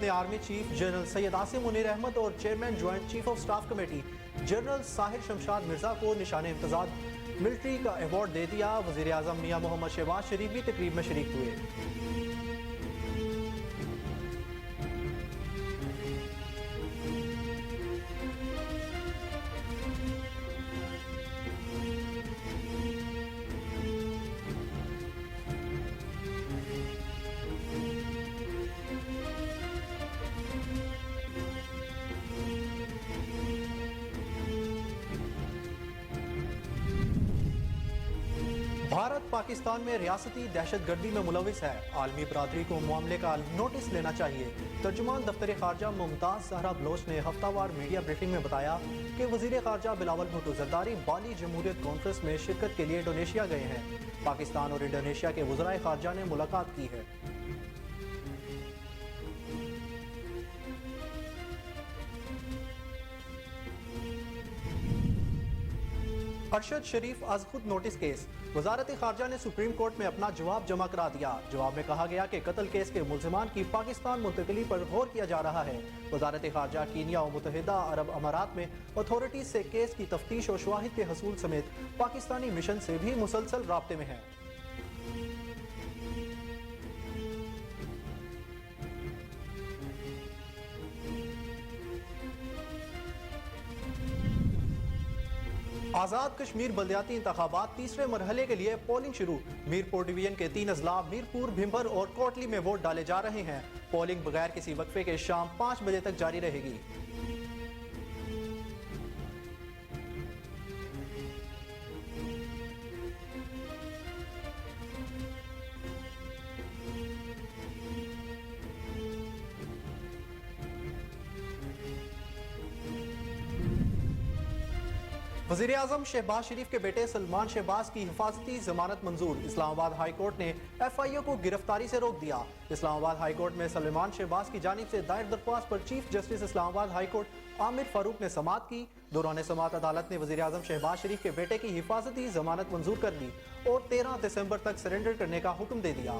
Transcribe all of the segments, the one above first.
نے army chief general Syed Asim Munir Ahmed اور chairman joint chief of staff committee general Sahir Shamshad Mirza کو نشان امتیاز military کا ایوارڈ دے دیا۔ وزیر اعظم میاں محمد شہباز شریف بھی تقریب میں شریک ہوئے۔ بھارت پاکستان میں ریاستی دہشت گردی میں ملوث ہے، عالمی برادری کو معاملے کا نوٹس لینا چاہیے۔ ترجمان دفتر خارجہ ممتاز زہرا بلوچ نے ہفتہ وار میڈیا بریفنگ میں بتایا کہ وزیر خارجہ بلاول بھٹو زرداری بالی جمہوریت کانفرنس میں شرکت کے لیے انڈونیشیا گئے ہیں۔ پاکستان اور انڈونیشیا کے وزرائے خارجہ نے ملاقات کی ہے۔ ارشد شریف از خود نوٹس کیس، وزارت خارجہ نے سپریم کورٹ میں اپنا جواب جمع کرا دیا۔ جواب میں کہا گیا کہ قتل کیس کے ملزمان کی پاکستان منتقلی پر غور کیا جا رہا ہے۔ وزارت خارجہ کینیا اور متحدہ عرب امارات میں اتھارٹیز سے کیس کی تفتیش اور شواہد کے حصول سمیت پاکستانی مشن سے بھی مسلسل رابطے میں ہے۔ آزاد کشمیر بلدیاتی انتخابات تیسرے مرحلے کے لیے پولنگ شروع۔ میرپور ڈویژن کے 3 اضلاع میرپور، بھمبر اور کوٹلی میں ووٹ ڈالے جا رہے ہیں۔ پولنگ بغیر کسی وقفے کے شام 5 بجے تک جاری رہے گی۔ وزیر اعظم شہباز شریف کے بیٹے سلمان شہباز کی حفاظتی ضمانت منظور۔ اسلام آباد ہائی کورٹ نے ایف آئی اے کو گرفتاری سے روک دیا۔ اسلام آباد ہائی کورٹ میں سلمان شہباز کی جانب سے دائر درخواست پر چیف جسٹس اسلام آباد ہائی کورٹ عامر فاروق نے سماعت کی۔ دوران سماعت عدالت نے وزیر اعظم شہباز شریف کے بیٹے کی حفاظتی ضمانت منظور کر لی اور 13 دسمبر تک سرنڈر کرنے کا حکم دے دیا۔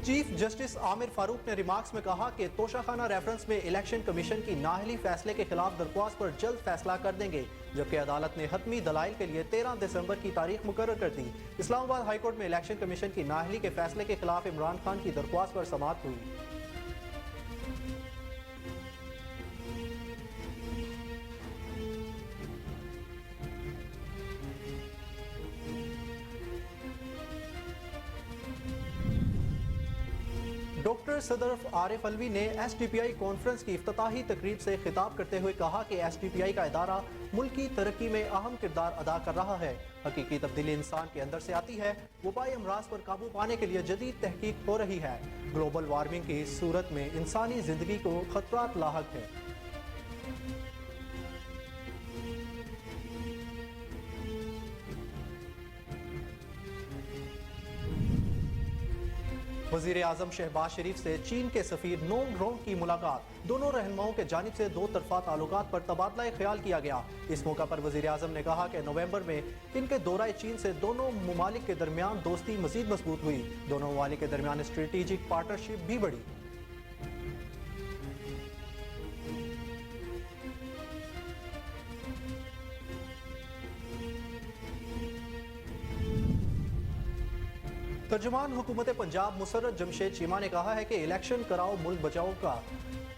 چیف جسٹس عامر فاروق نے ریمارکس میں کہا کہ توشہ خانہ ریفرنس میں الیکشن کمیشن کی نااہلی فیصلے کے خلاف درخواست پر جلد فیصلہ کر دیں گے، جبکہ عدالت نے حتمی دلائل کے لیے 13 دسمبر کی تاریخ مقرر کر دی۔ اسلام آباد ہائی کورٹ میں الیکشن کمیشن کی نااہلی کے فیصلے کے خلاف عمران خان کی درخواست پر سماعت ہوئی۔ ڈاکٹر صدر عارف علوی نے ایس ڈی پی آئی کانفرنس کی افتتاحی تقریب سے خطاب کرتے ہوئے کہا کہ ایس ڈی پی آئی کا ادارہ ملک کی ترقی میں اہم کردار ادا کر رہا ہے۔ حقیقی تبدیلی انسان کے اندر سے آتی ہے۔ وبائی امراض پر قابو پانے کے لیے جدید تحقیق ہو رہی ہے۔ گلوبل وارمنگ کی صورت میں انسانی زندگی کو خطرات لاحق ہے۔ وزیر اعظم شہباز شریف سے چین کے سفیر نونگ رونگ کی ملاقات۔ دونوں رہنماؤں کے جانب سے دو طرفہ تعلقات پر تبادلہ خیال کیا گیا۔ اس موقع پر وزیر اعظم نے کہا کہ نومبر میں ان کے دورہ چین سے دونوں ممالک کے درمیان دوستی مزید مضبوط ہوئی۔ دونوں ممالک کے درمیان اسٹریٹجک پارٹنرشپ بھی بڑھی۔ ترجمان حکومت پنجاب مسرت جمشید چیمہ نے کہا ہے کہ الیکشن کراؤ ملک بچاؤ کا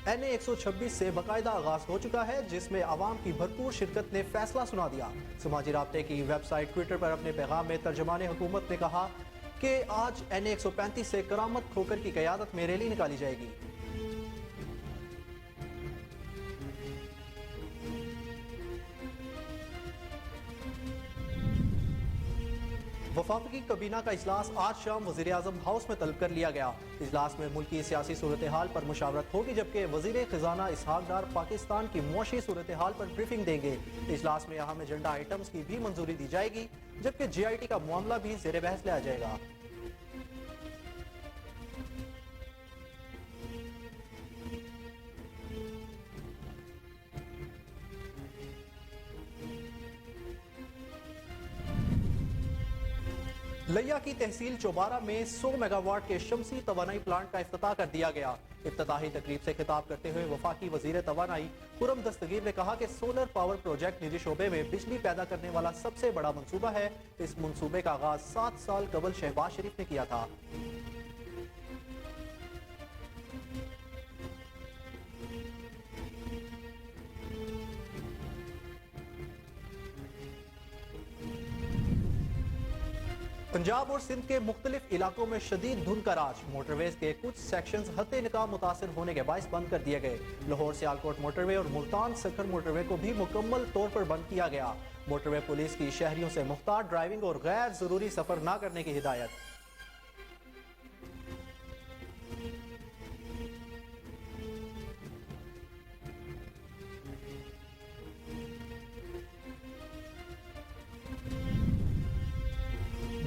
NA 126 سے باقاعدہ آغاز ہو چکا ہے، جس میں عوام کی بھرپور شرکت نے فیصلہ سنا دیا۔ سماجی رابطے کی ویب سائٹ ٹویٹر پر اپنے پیغام میں ترجمان حکومت نے کہا کہ آج NA 135 سے کرامت کھوکر کی قیادت میں ریلی نکالی جائے گی۔ وفاقی کابینہ کا اجلاس آج شام وزیر اعظم ہاؤس میں طلب کر لیا گیا۔ اجلاس میں ملکی سیاسی صورتحال پر مشاورت ہوگی، جبکہ وزیر خزانہ اسحاق ڈار پاکستان کی معاشی صورتحال پر بریفنگ دیں گے۔ اجلاس میں اہم ایجنڈا آئٹمز کی بھی منظوری دی جائے گی، جبکہ GIT کا معاملہ بھی زیر بحث لیا جائے گا۔ لیا کی تحصیل چوبارہ میں 100 میگا واٹ کے شمسی توانائی پلانٹ کا افتتاح کر دیا گیا۔ افتتاحی تقریب سے خطاب کرتے ہوئے وفاقی وزیر توانائی خرم دستگیر نے کہا کہ سولر پاور پروجیکٹ نجی شعبے میں بجلی پیدا کرنے والا سب سے بڑا منصوبہ ہے۔ اس منصوبے کا آغاز 7 سال قبل شہباز شریف نے کیا تھا۔ پنجاب اور سندھ کے مختلف علاقوں میں شدید دھند کا راج، موٹر ویز کے کچھ سیکشنز حد نکاح متاثر ہونے کے باعث بند کر دیے گئے۔ لاہور سیالکوٹ موٹر وے اور ملتان سکھر موٹر وے کو بھی مکمل طور پر بند کیا گیا۔ موٹر وے پولیس کی شہریوں سے محتاط ڈرائیونگ اور غیر ضروری سفر نہ کرنے کی ہدایت۔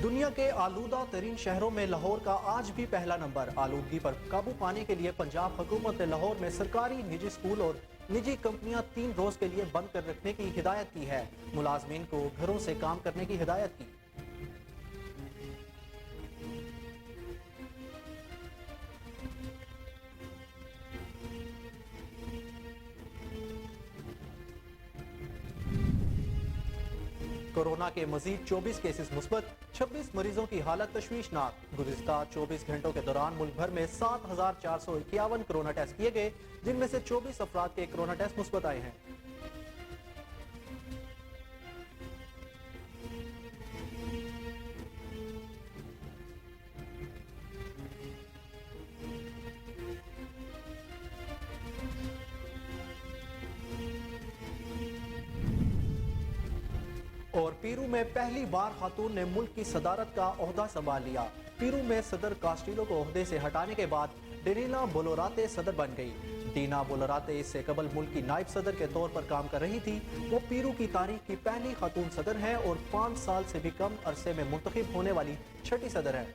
دنیا کے آلودہ ترین شہروں میں لاہور کا آج بھی پہلا نمبر۔ آلودگی پر قابو پانے کے لیے پنجاب حکومت نے لاہور میں سرکاری، نجی اسکول اور نجی کمپنیاں 3 روز کے لیے بند کر رکھنے کی ہدایت کی ہے۔ ملازمین کو گھروں سے کام کرنے کی ہدایت کی۔ کورونا کے مزید 24 کیسز مثبت، 26 مریضوں کی حالت تشویشناک۔ گزشتہ 24 گھنٹوں کے دوران ملک بھر میں 7451 کرونا ٹیسٹ کیے گئے، جن میں سے 24 افراد کے کرونا ٹیسٹ مثبت آئے ہیں۔ اور پیرو میں پہلی بار خاتون نے ملک کی صدارت کا عہدہ سنبھال لیا۔ پیرو میں صدر کاسٹیلو کو عہدے سے ہٹانے کے بعد ڈینیلا بولوراتے صدر بن گئی۔ ڈینا بولوراتے اس سے قبل ملک کی نائب صدر کے طور پر کام کر رہی تھی۔ وہ پیرو کی تاریخ کی پہلی خاتون صدر ہیں اور 5 سال سے بھی کم عرصے میں منتخب ہونے والی چھٹی صدر ہیں۔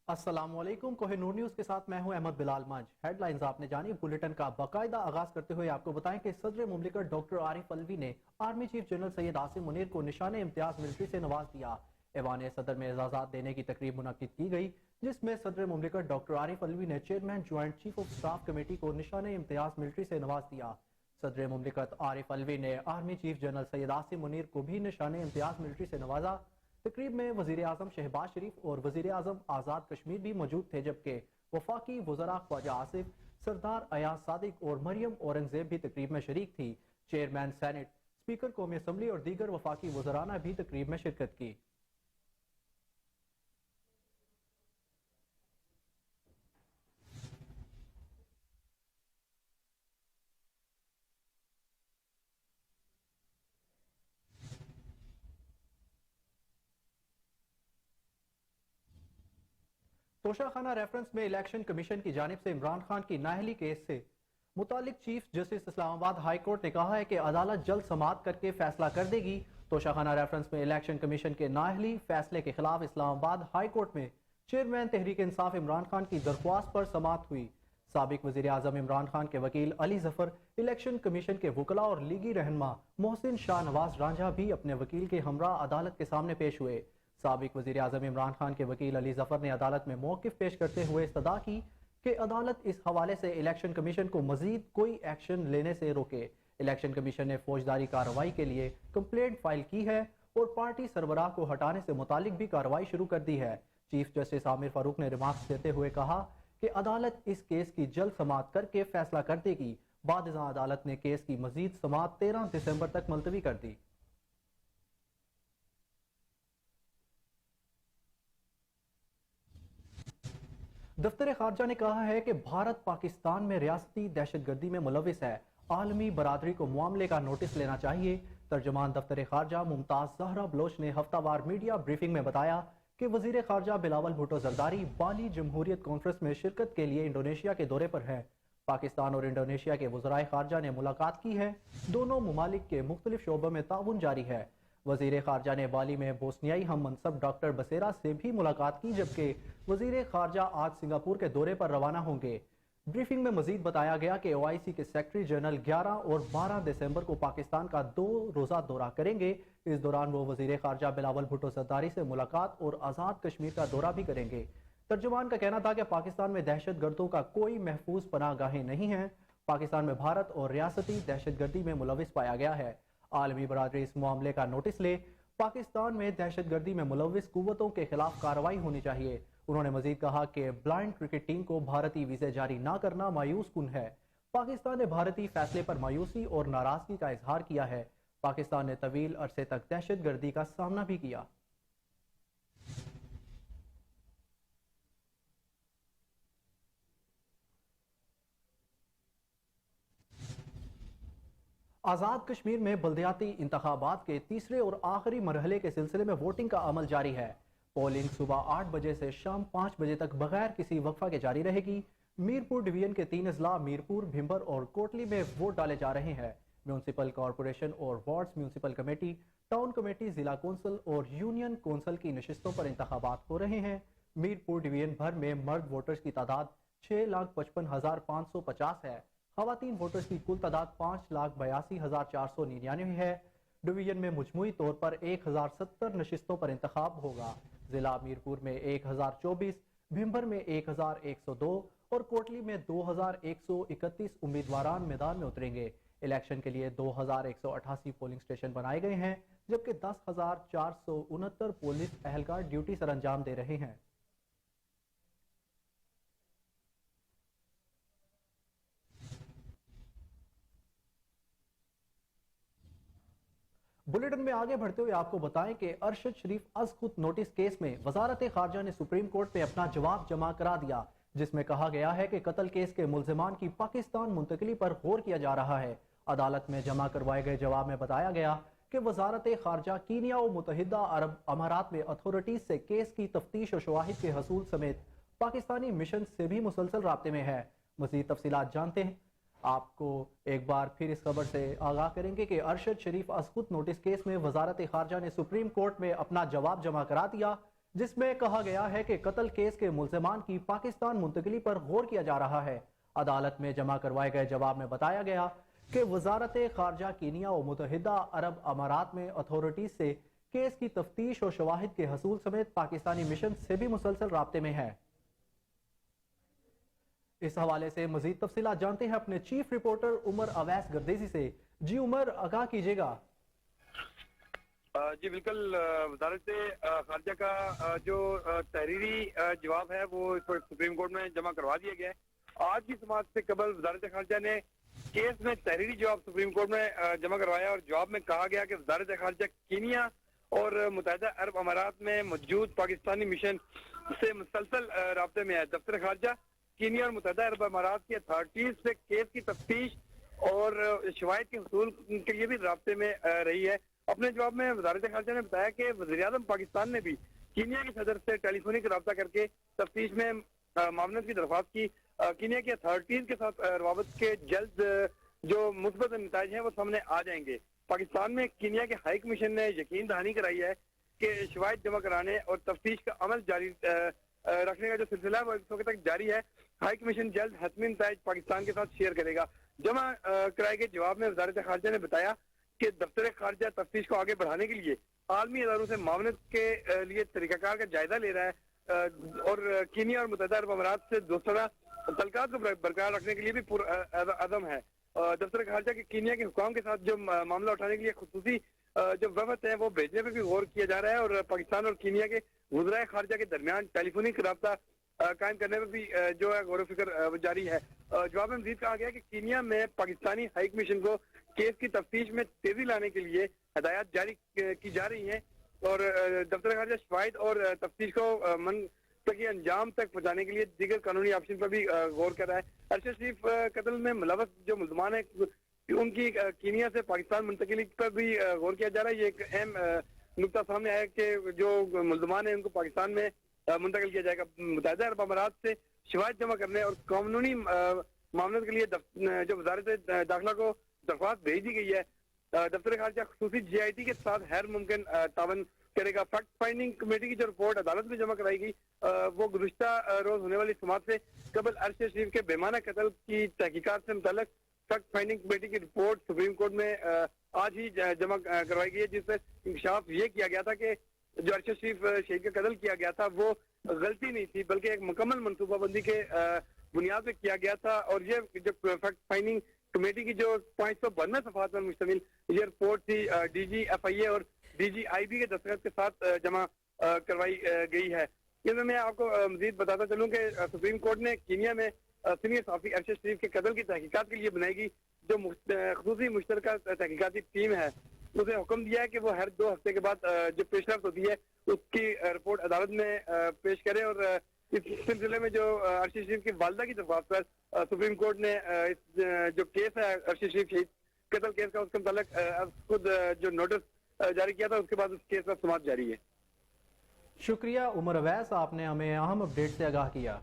السلام علیکم، کوہ نور نیوز کے ساتھ میں ہوں احمد بلال منج۔ ہیڈ لائنز آپ نے جانی، بلیٹن کا باقاعدہ آغاز کرتے ہوئے آپ کو بتائیں کہ صدر مملکت ڈاکٹر عارف الوی نے army chief general Syed Asim Munir کو نشان امتیاز ملٹری سے نواز دیا۔ ایوان صدر میں اعزازات دینے کی تقریب منعقد کی گئی، جس میں صدر مملکت ڈاکٹر عارف الوی نے chairman joint chief of staff committee کو نشان امتیاز ملٹری سے نواز دیا۔ صدر مملکت عارف الوی نے army chief general Syed Asim Munir کو بھی نشان امتیاز ملٹری سے نوازا۔ تقریب میں وزیر اعظم شہباز شریف اور وزیر اعظم آزاد کشمیر بھی موجود تھے، جبکہ وفاقی وزراء خواجہ آصف، سردار ایاز صادق اور مریم اورنگزیب بھی تقریب میں شریک تھی۔ چیئرمین سینٹ، اسپیکر قومی اسمبلی اور دیگر وفاقی وزراء نے بھی تقریب میں شرکت کی۔ توشہ خانہ ریفرنس میں الیکشن کمیشن کی جانب سے عمران خان کی نااہلی کیس سے متعلق چیف جسٹس اسلام آباد ہائی کورٹ نے کہا ہے کہ عدالت جلد سماعت کر کے فیصلہ کر دے گی۔ توشہ خانہ ریفرنس میں الیکشن کمیشن کے نااہلی فیصلے کے خلاف اسلام آباد ہائی کورٹ میں چیئرمین تحریک انصاف عمران خان کی درخواست پر سماعت ہوئی۔ سابق وزیر اعظم عمران خان کے وکیل علی ظفر، الیکشن کمیشن کے وکلاء اور لیگی رہنما محسن شاہ نواز رانجھا بھی اپنے وکیل کے ہمراہ عدالت کے سامنے پیش ہوئے۔ سابق وزیر اعظم عمران خان کے وکیل علی ظفر نے عدالت میں موقف پیش کرتے ہوئے استدعا کی کہ عدالت اس حوالے سے الیکشن کمیشن کو مزید کوئی ایکشن لینے سے روکے۔ الیکشن کمیشن نے فوجداری کارروائی کے لیے کمپلینٹ فائل کی ہے اور پارٹی سربراہ کو ہٹانے سے متعلق بھی کارروائی شروع کر دی ہے۔ چیف جسٹس عامر فاروق نے ریمارکس دیتے ہوئے کہا کہ عدالت اس کیس کی جلد سماعت کر کے فیصلہ کر دے گی۔ بعد ازاں عدالت نے کیس کی مزید سماعت 13 دسمبر تک ملتوی کر دی۔ دفتر خارجہ نے کہا ہے کہ بھارت پاکستان میں ریاستی دہشت گردی میں ملوث ہے۔ عالمی برادری کو معاملے کا نوٹس لینا چاہیے۔ ترجمان دفتر خارجہ ممتاز زہرا بلوچ نے ہفتہ وار میڈیا بریفنگ میں بتایا کہ وزیر خارجہ بلاول بھٹو زرداری بالی جمہوریت کانفرنس میں شرکت کے لیے انڈونیشیا کے دورے پر ہیں۔ پاکستان اور انڈونیشیا کے وزرائے خارجہ نے ملاقات کی ہے۔ دونوں ممالک کے مختلف شعبوں میں تعاون جاری ہے۔ وزیر خارجہ نے بالی میں بوسنیائی ہم منصب ڈاکٹر بسیرا سے بھی ملاقات کی، جبکہ وزیر خارجہ آج سنگاپور کے دورے پر روانہ ہوں گے۔ بریفنگ میں مزید بتایا گیا کہ OIC کے سیکرٹری جنرل 11 اور 12 دسمبر کو پاکستان کا 2 روزہ دورہ کریں گے۔ اس دوران وہ وزیر خارجہ بلاول بھٹو زرداری سے ملاقات اور آزاد کشمیر کا دورہ بھی کریں گے۔ ترجمان کا کہنا تھا کہ پاکستان میں دہشت گردوں کا کوئی محفوظ پناہ گاہیں نہیں ہیں۔ پاکستان میں بھارت اور ریاستی دہشت گردی میں ملوث پایا گیا ہے۔ عالمی برادری اس معاملے کا نوٹس لے، پاکستان میں دہشت گردی میں ملوث قوتوں کے خلاف کارروائی ہونی چاہیے۔ انہوں نے مزید کہا کہ بلائنڈ کرکٹ ٹیم کو بھارتی ویزے جاری نہ کرنا مایوس کن ہے۔ پاکستان نے بھارتی فیصلے پر مایوسی اور ناراضگی کا اظہار کیا ہے۔ پاکستان نے طویل عرصے تک دہشت گردی کا سامنا بھی کیا۔ آزاد کشمیر میں بلدیاتی انتخابات کے تیسرے اور آخری مرحلے کے سلسلے میں ووٹنگ کا عمل جاری ہے۔ پولنگ صبح 8 بجے سے شام 5 بجے تک بغیر کسی وقفہ کے جاری رہے گی۔ میرپور ڈویژن کے 3 اضلاع میرپور، بھمبر اور کوٹلی میں ووٹ ڈالے جا رہے ہیں۔ میونسپل کارپوریشن اور wards municipal committee, town committee, ضلع کونسل اور یونین کونسل کی نشستوں پر انتخابات ہو رہے ہیں۔ میرپور ڈویژن بھر میں مرد ووٹرز کی تعداد 6,55,550 ہے۔ خواتین ووٹرز کی کل تعداد 5,82,499 ہے۔ ڈویژن میں مجموعی طور پر 1,070 نشستوں پر انتخاب ہوگا۔ ضلع میرپور میں 1,024، بھمبر میں 1,102 اور کوٹلی میں 2,131 امیدواران میدان میں اتریں گے۔ الیکشن کے لیے 2,188 پولنگ اسٹیشن بنائے گئے ہیں، جبکہ 10,469 پولیس اہلکار ڈیوٹی سر انجام دے رہے ہیں۔ بلیٹن میں آگے بڑھتے ہوئے آپ کو بتائیں کہ ارشد شریف از خود نوٹس کیس میں وزارت خارجہ نے سپریم کورٹ میں اپنا جواب جمع کرا دیا، جس میں کہا گیا ہے کہ قتل کیس کے ملزمان کی پاکستان منتقلی پر غور کیا جا رہا ہے۔ عدالت میں جمع کروائے گئے جواب میں بتایا گیا کہ وزارت خارجہ کینیا و متحدہ عرب امارات میں اتھارٹیز سے کیس کی تفتیش و شواہد کے حصول سمیت پاکستانی مشن سے بھی مسلسل رابطے میں ہے۔ مزید تفصیلات جانتے ہیں۔ آپ کو ایک بار پھر اس خبر سے آگاہ کریں گے کہ ارشد شریف از خود نوٹس کیس میں وزارت خارجہ نے سپریم کورٹ میں اپنا جواب جمع کرا دیا، جس میں کہا گیا ہے کہ قتل کیس کے ملزمان کی پاکستان منتقلی پر غور کیا جا رہا ہے۔ عدالت میں جمع کروائے گئے جواب میں بتایا گیا کہ وزارت خارجہ کینیا و متحدہ عرب امارات میں اتھارٹیز سے کیس کی تفتیش و شواہد کے حصول سمیت پاکستانی مشن سے بھی مسلسل رابطے میں ہے۔ اس حوالے سے مزید تفصیلات جانتے ہیں اپنے چیف رپورٹر عمر اویس گردیزی سے۔ جی عمر، آگاہ کیجیے گا۔ جی بالکل، وزارت خارجہ کا جو تحریری جواب ہے وہ سپریم کورٹ میں جمع کروا دیا گیا ہے۔ آج کی سماعت سے قبل وزارت خارجہ نے کیس میں تحریری جواب سپریم کورٹ میں جمع کروایا، اور جواب میں کہا گیا کہ وزارت خارجہ کینیا اور متحدہ عرب امارات میں موجود پاکستانی مشن سے مسلسل رابطے میں ہے۔ دفتر خارجہ کینیا اور متحدہ عرب امارات کی اتھارٹیز سے کیس کی تفتیش اور شواہد کے حصول کے لیے بھی رابطے میں رہی ہے۔ اپنے جواب میں وزارت خارجہ نے بتایا کہ وزیر اعظم پاکستان نے بھی کینیا کے صدر سے ٹیلی فونک رابطہ کر کے تفتیش میں معاونت کی درخواست کی۔ کینیا کی اتھارٹیز کے ساتھ روابط کے جلد جو مثبت نتائج ہیں وہ سامنے آ جائیں گے۔ پاکستان میں کینیا کے ہائی کمیشن نے یقین دہانی کرائی ہے کہ شواہد جمع کرانے اور تفتیش کا عمل جاری رکھنے کا جو سلسلہ ہے وہ اس وقت تک جاری ہے۔ ہائی کمیشن جلد حتمی نتائج پاکستان کے ساتھ شیئر کرے گا۔ جمع کرائے گئے جواب میں وزارت خارجہ نے بتایا کہ دفتر خارجہ تفتیش کو آگے بڑھانے کے لیے عالمی اداروں سے معاونت کے لیے طریقہ کار کا جائزہ لے رہا ہے، اور کینیا اور متحدہ عرب امارات سے دوستانہ تعلقات کو برقرار رکھنے کے لیے بھی عزم ہے۔ دفتر خارجہ کے کینیا کے حکام کے ساتھ جو معاملہ اٹھانے کے لیے خصوصی جو وفد ہیں وہ بھیجنے پہ بھی غور کیا جا رہا ہے، اور پاکستان اور کینیا کے وزرائے خارجہ کے درمیان ٹیلی فونک رابطہ قائم کرنے میں بھی جو ہے غور و فکر جاری ہے۔ جواب میں مزید کہا گیا کہ کینیا میں پاکستانی ہائی کمیشن کو کیس کی تفتیش میں تیزی لانے کے لیے ہدایات جاری کی جا رہی ہیں، اور دفتر خارجہ شواہد اور تفتیش کو منطقی انجام تک پہنچانے کے لیے دیگر قانونی آپشن پر بھی غور کر رہا ہے۔ ارشد شریف قتل میں ملوث جو ملزمان ہیں کہ ان کی کینیا سے پاکستان منتقلی پر بھی غور کیا جا رہا ہے. یہ ایک اہم نقطہ سامنے آیا کہ جو ملزمان ہیں ان کو پاکستان میں منتقل کیا جائے گا. متحدہ عرب امارات سے شواہد جمع کرنے اور قانونی معاملات کے لیے جو وزارت داخلہ کو درخواست بھیج دی گئی ہے. دفتر خارجہ خصوصی جی آئی ٹی کے ساتھ غیر ممکن تعاون کرے گا. فیکٹ فائنڈنگ کمیٹی کی جو رپورٹ عدالت میں جمع کرائی گئی وہ گزشتہ روز ہونے والی سماعت سے قبل عرشد شریف کے بے معنی قتل کی تحقیقات سے متعلق فیکٹ فائنڈنگ کمیٹی کی رپورٹ سپریم کورٹ میں آج ہی جمع کروائی گئی ہے، جس سے انکشاف یہ کیا گیا تھا کہ جو ارشد شریف شہید کا قتل کیا گیا تھا وہ غلطی نہیں تھی بلکہ ایک مکمل منصوبہ بندی کے بنیاد پہ کیا گیا تھا. اور یہ جو فیکٹ فائنڈنگ کمیٹی کی جو 592 صفحات پر مشتمل یہ رپورٹ تھی ڈی جی ایف آئی اے اور ڈی جی آئی بی کے دستخط کے ساتھ جمع کروائی گئی ہے. اس میں آپ کو مزید بتاتا چلوں کہ سپریم کورٹ نے کینیا میں سینئر صحافی ارشد شریف کے قتل کی تحقیقات کے لیے بنائی گئی جو خصوصی مشترکہ تحقیقاتی ٹیم ہے اسے حکم دیا ہے کہ وہ ہر 2 ہفتے کے بعد جو پیش رفت ہوتی ہے اس کی رپورٹ عدالت میں پیش کرے. اور اس سلسلے میں جو ارشد شریف کی والدہ کی درخواست پر سپریم کورٹ نے جو کیس ہے ارشد شریف شہید قتل کیس کا اس کے متعلق خود جو نوٹس جاری کیا تھا اس کے بعد اس کیس کا سماعت جاری ہے. شکریہ عمر اویس، آپ نے ہمیں اہم اپڈیٹ سے آگاہ کیا.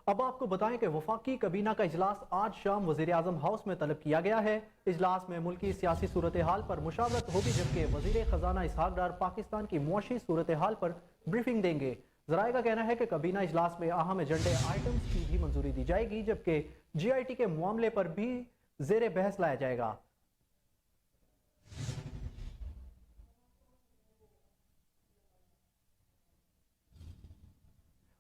اب آپ کو بتائیں کہ وفاقی کابینہ کا اجلاس آج شام وزیر اعظم ہاؤس میں طلب کیا گیا ہے. اجلاس میں ملکی سیاسی صورتحال پر مشاورت ہوگی جبکہ وزیر خزانہ اسحاق ڈار پاکستان کی معاشی صورتحال پر بریفنگ دیں گے. ذرائع کا کہنا ہے کہ کابینہ اجلاس میں اہم ایجنڈے آئٹمز کی بھی منظوری دی جائے گی جبکہ جی آئی ٹی کے معاملے پر بھی زیر بحث لایا جائے گا.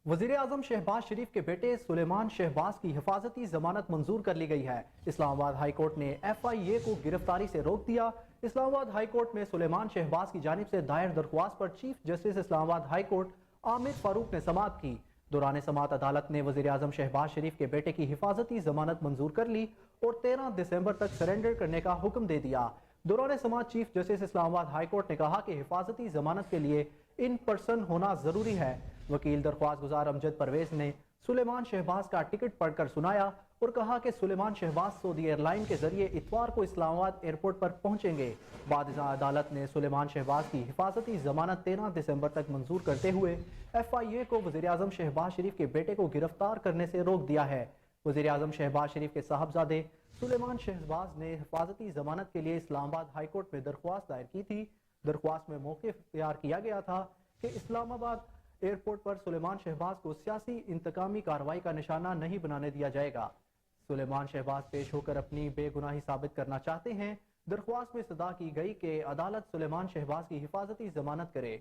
وزیر اعظم شہباز شریف کے بیٹے سلیمان شہباز کی حفاظتی ضمانت منظور کر لی گئی ہے. اسلام آباد ہائی کورٹ نے ایف آئی اے کو گرفتاری سے روک دیا. اسلام آباد ہائی کورٹ میں سلیمان شہباز کی جانب سے دائر درخواست پر چیف جسٹس اسلام آباد ہائی کورٹ عامر فاروق نے سماعت کی. دوران سماعت عدالت نے وزیر اعظم شہباز شریف کے بیٹے کی حفاظتی ضمانت منظور کر لی اور 13 دسمبر تک سرنڈر کرنے کا حکم دے دیا. دوران سماعت چیف جسٹس اسلام آباد ہائی کورٹ نے کہا کہ حفاظتی ضمانت کے لیے ان پرسن ہونا ضروری ہے. وکیل درخواست گزار امجد پرویز نے سلیمان شہباز کا ٹکٹ پڑھ کر سنایا اور کہا کہ سلیمان شہباز سعودی ایئر لائن کے ذریعے اتوار کو اسلام آباد ایئرپورٹ پر پہنچیں گے. بعد ازاں عدالت نے سلیمان شہباز کی حفاظتی ضمانت 13 دسمبر تک منظور کرتے ہوئے ایف آئی اے کو وزیر اعظم شہباز شریف کے بیٹے کو گرفتار کرنے سے روک دیا ہے. وزیر اعظم شہباز شریف کے صاحبزادے سلیمان شہباز نے حفاظتی ضمانت کے لیے اسلام آباد ہائی کورٹ میں درخواست دائر کی تھی. درخواست میں موقف اختیار کیا گیا تھا کہ اسلام آباد ایئرپورٹ پر سلیمان شہباز کو سیاسی انتقامی کارروائی کا نشانہ نہیں بنانے دیا جائے گا. سلیمان شہباز پیش ہو کر اپنی بے گناہی ثابت کرنا چاہتے ہیں. درخواست میں استدعا کی گئی کہ عدالت سلیمان شہباز کی حفاظتی ضمانت کرے.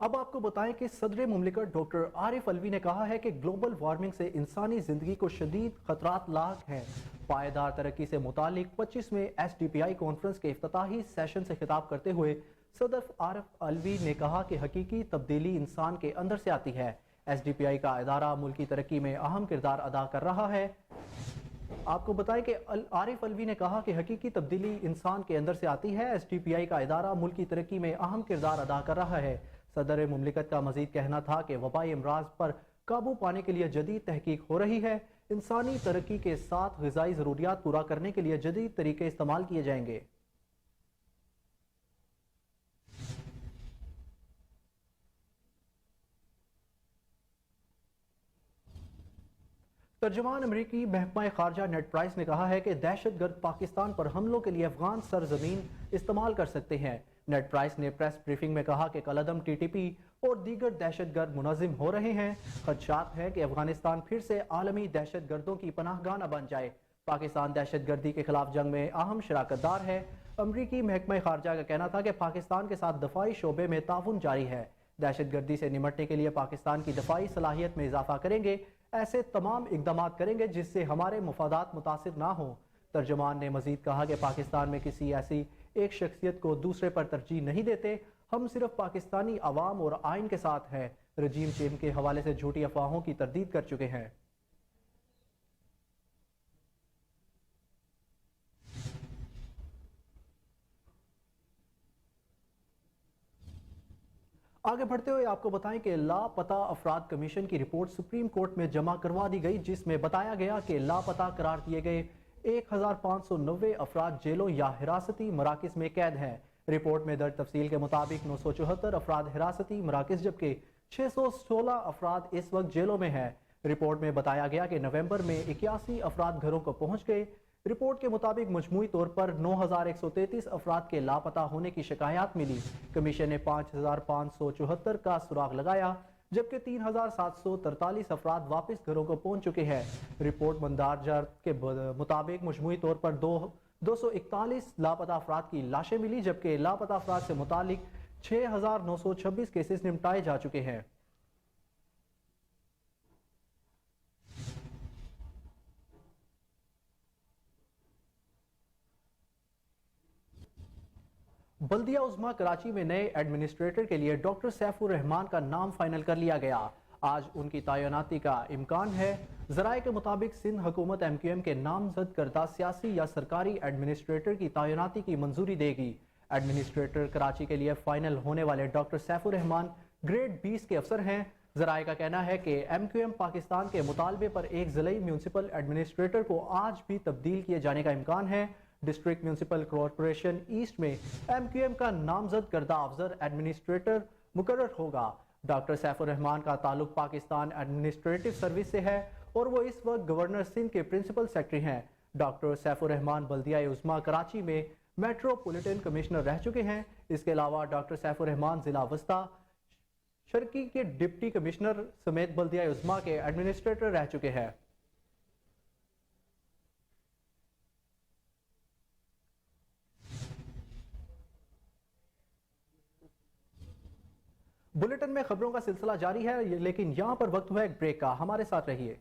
اب آپ کو بتائیں کہ صدر مملکت ڈاکٹر عارف علوی نے کہا ہے کہ گلوبل وارمنگ سے انسانی زندگی کو شدید خطرات لاحق ہیں. پائیدار ترقی سے متعلق 25ویں ایس ڈی پی آئی کانفرنس کے افتتاحی سیشن سے خطاب کرتے ہوئے صدر عارف علوی نے کہا کہ حقیقی تبدیلی انسان کے اندر سے آتی ہے. ایس ڈی پی آئی کا ادارہ ملکی ترقی میں اہم کردار ادا کر رہا ہے. آپ کو بتائیں کہ عارف علوی نے کہا کہ حقیقی تبدیلی انسان کے اندر سے آتی ہے. ایس ڈی پی آئی کا ادارہ ملکی ترقی میں اہم کردار ادا کر رہا ہے. صدر مملکت کا مزید کہنا تھا کہ وبائی امراض پر قابو پانے کے لیے جدید تحقیق ہو رہی ہے. انسانی ترقی کے ساتھ غذائی ضروریات پورا کرنے کے لیے جدید طریقے استعمال کیے جائیں گے. ترجمان امریکی محکمہ خارجہ نیڈ پرائس نے کہا ہے کہ دہشت گرد پاکستان پر حملوں کے لیے افغان سرزمین استعمال کر سکتے ہیں. نیڈ پرائس نے پریس بریفنگ میں کہا کہ کالعدم ٹی ٹی پی اور دیگر دہشت گرد منظم ہو رہے ہیں. خدشات ہے کہ افغانستان پھر سے عالمی دہشت گردوں کی پناہ گاہ نہ بن جائے. پاکستان دہشت گردی کے خلاف جنگ میں اہم شراکت دار ہے. امریکی محکمہ خارجہ کا کہنا تھا کہ پاکستان کے ساتھ دفاعی شعبے میں تعاون جاری ہے. دہشت گردی سے نمٹنے کے لیے پاکستان کی دفاعی صلاحیت میں اضافہ کریں گے. ایسے تمام اقدامات کریں گے جس سے ہمارے مفادات متاثر نہ ہوں. ترجمان نے مزید کہا کہ پاکستان میں کسی ایسی ایک شخصیت کو دوسرے پر ترجیح نہیں دیتے. ہم صرف پاکستانی عوام اور آئین کے ساتھ ہیں. رجیم چینج کے حوالے سے جھوٹی افواہوں کی تردید کر چکے ہیں. आगे बढ़ते हुए आपको बताएं कि लापता अफराद कमीशन की रिपोर्ट सुप्रीम कोर्ट में जमा करवा दी गई, जिसमें बताया गया कि लापता करार दिए गए 1590 अफराद जेलों या हिरासती मराकज़ में कैद हैं। रिपोर्ट में दर्ज तफसील के मुताबिक 974 अफराद हिरासती मराकज़ जबकि 616 अफराद इस वक्त जेलों में हैं। रिपोर्ट में बताया गया कि नवंबर में 81 अफराद घरों को पहुंच गए। रिपोर्ट के मुताबिक मजमूई तौर पर 9133 अफराद के लापता होने की शिकायत मिली। कमीशन ने 5574 का सुराग लगाया जबकि 3743 अफराद वापस घरों को पहुंच चुके हैं। रिपोर्ट मंदारजा के मुताबिक मजमूई तौर पर 241 लापता अफराद की लाशें मिली जबकि लापता अफराद से मुतालिक 6926 केसेस निपटाए जा चुके हैं। बल्दिया उज़्मा कराची में नए एडमिनिस्ट्रेटर के लिए डॉक्टर सैफुर रहमान का नाम फाइनल कर लिया गया। आज उनकी तैनाती का इम्कान है। ज़राए के मुताबिक सिंध हुकूमत MQM के नामजद करदा सियासी या सरकारी एडमिनिस्ट्रेटर की तैनाती की मंजूरी देगी। एडमिनिस्ट्रेटर कराची के लिए फाइनल होने वाले डॉक्टर सैफुर रहमान ग्रेड 20 के अफसर हैं। ज़राए का कहना है कि MQM पाकिस्तान के मुतालबे पर एक ज़िले म्यूनसिपल एडमिनिस्ट्रेटर को आज भी तब्दील किए जाने का इम्कान है। डिस्ट्रिक्ट म्यूनसिपल कॉरपोरेशन ईस्ट में MQM का नामजद करदा अफसर एडमिनिस्ट्रेटर मुकर्रर होगा। डॉक्टर सैफुर रहमान का ताल्लुक पाकिस्तान एडमिनिस्ट्रेटिव सर्विस से है और वो इस वक्त गवर्नर सिंध के प्रिंसिपल सेक्रेटरी हैं। डॉक्टर सैफुर रहमान बल्दिया उज़्मा कराची में मेट्रोपॉलिटन कमिश्नर रह चुके हैं। इसके अलावा डॉक्टर सैफुर रहमान जिला वस्ता शर्की के डिप्टी कमिश्नर समेत बल्दिया उज़्मा के एडमिनिस्ट्रेटर रह चुके हैं। बुलेटिन में खबरों का सिलसिला जारी है, लेकिन यहां पर वक्त हुआ एक ब्रेक का। हमारे साथ रहिए।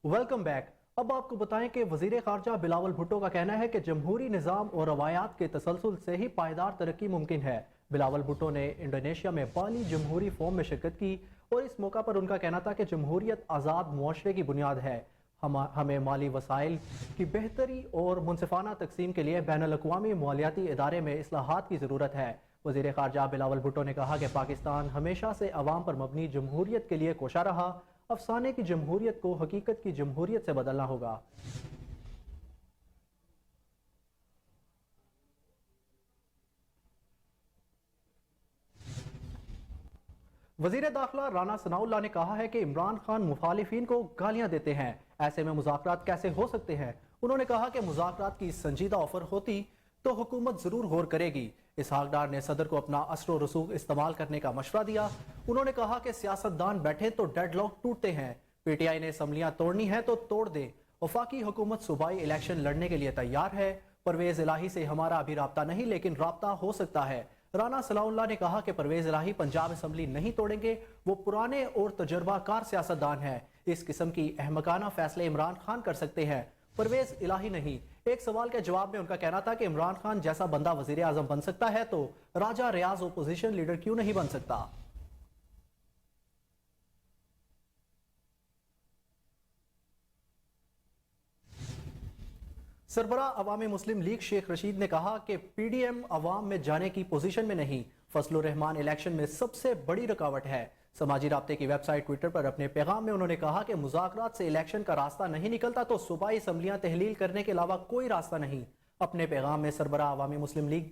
Welcome back. अब आपको बताएं कि वजीर खारजा बिलावल भुट्टो का कहना है कि जमहूरी निज़ाम और रवायात के तसलसल से ही पायदार तरक्की मुमकिन है। बिलावल भुट्टो ने इंडोनेशिया में बाली जमहूरी फोरम में शिरकत की और इस मौका पर उनका कहना था कि जमहूरियत आज़ाद मुआशरे की बुनियाद है। हमें माली वसाइल की बेहतरी और मुनसिफाना तकसीम के लिए बैनुल अक़वामी मालियाती इदारे में इस्लाहात की ज़रूरत है। वजीर खारजा बिलावल भुट्टो ने कहा कि पाकिस्तान हमेशा से अवाम पर मबनी जमहूरियत के लिए कोशा रहा। अफसाने की जमहूरियत को हकीकत की जमहूरियत से बदलना होगा। वजीर दाखिला राना सनाउल्लाह ने कहा है कि इमरान खान मुखालिफिन को गालियां देते हैं, ऐसे में मुज़ाकरात कैसे हो सकते हैं। उन्होंने कहा कि मुज़ाकरात की संजीदा ऑफर होती तो हुकूमत जरूर गौर करेगी। इसहाक डार ने सदर को अपना असर और रसूख इस्तेमाल करने का मशवरा दिया। उन्होंने कहा कि सियासतदान बैठे तो डेडलॉक टूटते हैं। PTI ने असम्बलियां तोड़नी है तो तोड़ दे। वफाकी हुकूमत सूबाई इलेक्शन लड़ने के लिए तैयार है। परवेज इलाही से हमारा अभी राब्ता नहीं, लेकिन राब्ता हो सकता है। राना सलाउल्लाह ने कहा कि परवेज इलाही पंजाब असम्बली नहीं तोड़ेंगे। वो पुराने और तजर्बाकार सियासतदान है। इस किस्म की अहमकाना फैसले इमरान खान कर सकते हैं, परवेज इलाही नहीं। एक सवाल के जवाब में उनका कहना था कि इमरान खान जैसा बंदा वजीर आजम बन सकता है तो राजा रियाज ओपोजिशन लीडर क्यों नहीं बन सकता। सरबरा अवामी मुस्लिम लीग शेख रशीद ने कहा कि PDM अवाम में जाने की पोजीशन में नहीं, फजलुर रहमान इलेक्शन में सबसे बड़ी रुकावट है। समाजी राब्ते की वेबसाइट ट्विटर पर अपने पैगाम में उन्होंने कहा कि मुज़ाकरात से इलेक्शन का रास्ता नहीं निकलता तो सूबाई असम्बलियां तहलील करने के अलावा कोई रास्ता नहीं। अपने पैगाम में सरबरा अवामी मुस्लिम लीग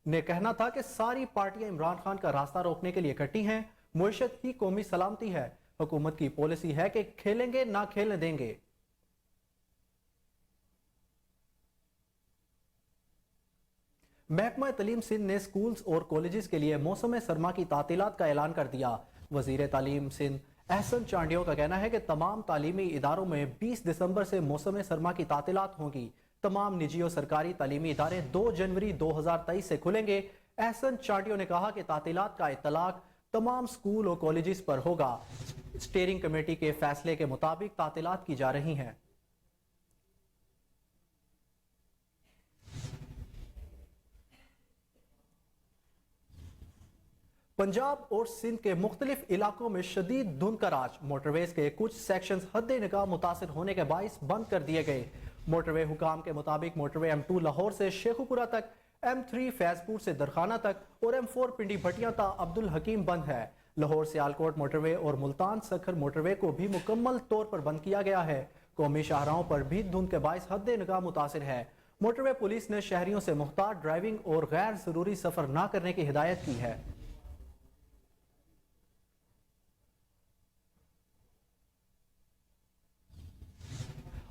ने कहना था कि सारी पार्टियां इमरान खान का रास्ता रोकने के लिए इकट्ठी हैं। मुआशरत ही कौमी सलामती है। हुकूमत की पॉलिसी है कि खेलेंगे ना खेलने देंगे। महकमा तलीम सिंध ने स्कूल्स और कॉलेजेस के लिए मौसम सरमा की तातीलात का ऐलान कर दिया। वजीर तालीम सिंध एहसन चांडियो का कहना है कि तमाम तालीमी इदारों में 20 दिसंबर से मौसम सरमा की तातीलात होंगी। तमाम निजी और सरकारी तालीमी इदारे 2 जनवरी 2023 से खुलेंगे। एहसन चांडियो ने कहा कि तातीलात का इत्तलाक तमाम स्कूल और कॉलेजेस पर होगा। स्टीयरिंग कमेटी के फैसले के मुताबिक तातीलात की जा रही हैं। पंजाब और सिंध के मुख्तलिफ इलाकों में शदीद धुंध का राज। मोटरवेज के कुछ सेक्शंस हद निगाह मुतासिर होने के बाइस बंद कर दिए गए। मोटरवे हुकाम के मुताबिक मोटरवे M2 लाहौर से शेखुपुरा तक, M3 फैजपुर से दरखाना तक और M4 पिंडी भटिया ता अब्दुल हकीम बंद है। लाहौर से आलकोट मोटरवे और मुल्तान सखर मोटरवे को भी मुकम्मल तौर पर बंद किया गया है। कौमी शाहराहों पर भी धुंध के बाइस हद निगाह मुतासिर है। मोटरवे पुलिस ने शहरियों से मुख्तार ड्राइविंग और गैर जरूरी सफर न करने की हिदायत की है।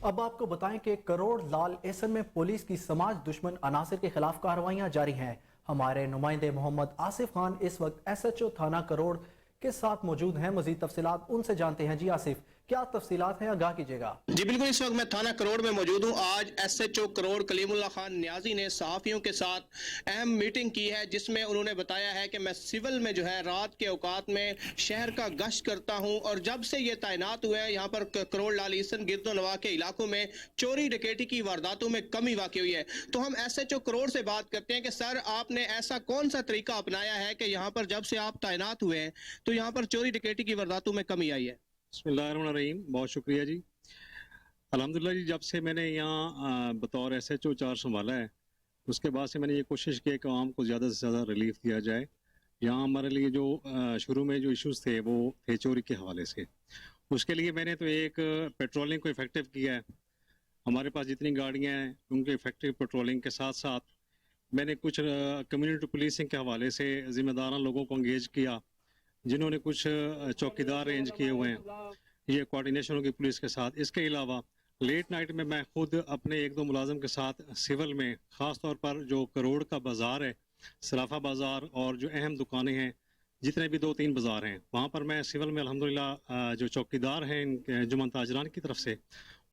अब आपको बताएं कि करोड़ लाल एसन में पुलिस की समाज दुश्मन अनासिर के खिलाफ कार्रवाइयां जारी हैं। हमारे नुमाइंदे मोहम्मद आसिफ खान इस वक्त SHO थाना करोड़ के साथ मौजूद हैं। मजीद तफसीलात उनसे जानते हैं। जी आसिफ, क्या तफसीलात हैं, आगाह कीजिएगा। जी बिल्कुल, इस वक्त मैं थाना करोड़ में मौजूद हूँ। आज SHO करोड़ कलीमुल्लाह खान न्याजी ने सहाफ़ियों के साथ अहम मीटिंग की है, जिसमें उन्होंने बताया है कि मैं सिविल में जो है रात के औकात में शहर का गश्त करता हूँ और जब से ये तैनात हुए हैं यहाँ पर करोड़ लाल ईसन गिरदो नवा के इलाकों में चोरी डकैती की वारदातों में कमी वाक़ई हुई है। तो हम SHO करोड़ से बात करते हैं कि सर, आपने ऐसा कौन सा तरीका अपनाया है कि यहाँ पर जब से आप तैनात हुए हैं तो यहाँ पर चोरी डकैती की वारदातों में कमी आई है? बिस्मिल्लाहिर्रहमानिर्रहीम, बहुत शुक्रिया जी। अल्हम्दुलिल्लाह जी, जब से मैंने यहाँ बतौर SHO 4 संभाला है, उसके बाद से मैंने ये कोशिश की कि आवाम को ज़्यादा से ज़्यादा रिलीफ दिया जाए। यहाँ हमारे लिए जो शुरू में जो इश्यूज़ थे वो थे चोरी के हवाले से। उसके लिए मैंने तो एक पेट्रोलिंग को इफ़ेक्टिव किया है। हमारे पास जितनी गाड़ियाँ हैं उनके इफ़ेक्टिव पेट्रोलिंग के साथ साथ मैंने कुछ कम्युनिटी पुलिसिंग के हवाले से ज़िम्मेदार लोगों को इंगेज किया, जिन्होंने कुछ चौकीदार अरेंज किए हुए हैं। ये कोऑर्डिनेशन होगी पुलिस के साथ। इसके अलावा लेट नाइट में मैं खुद अपने 1-2 मुलाजिम के साथ सिविल में, ख़ास तौर पर जो करोड़ का बाज़ार है, सराफा बाज़ार और जो अहम दुकानें हैं, जितने भी 2-3 बाज़ार हैं, वहाँ पर मैं सिविल में अल्हम्दुलिल्लाह जो चौकीदार हैं इन जुम्मन ताजरान की तरफ से,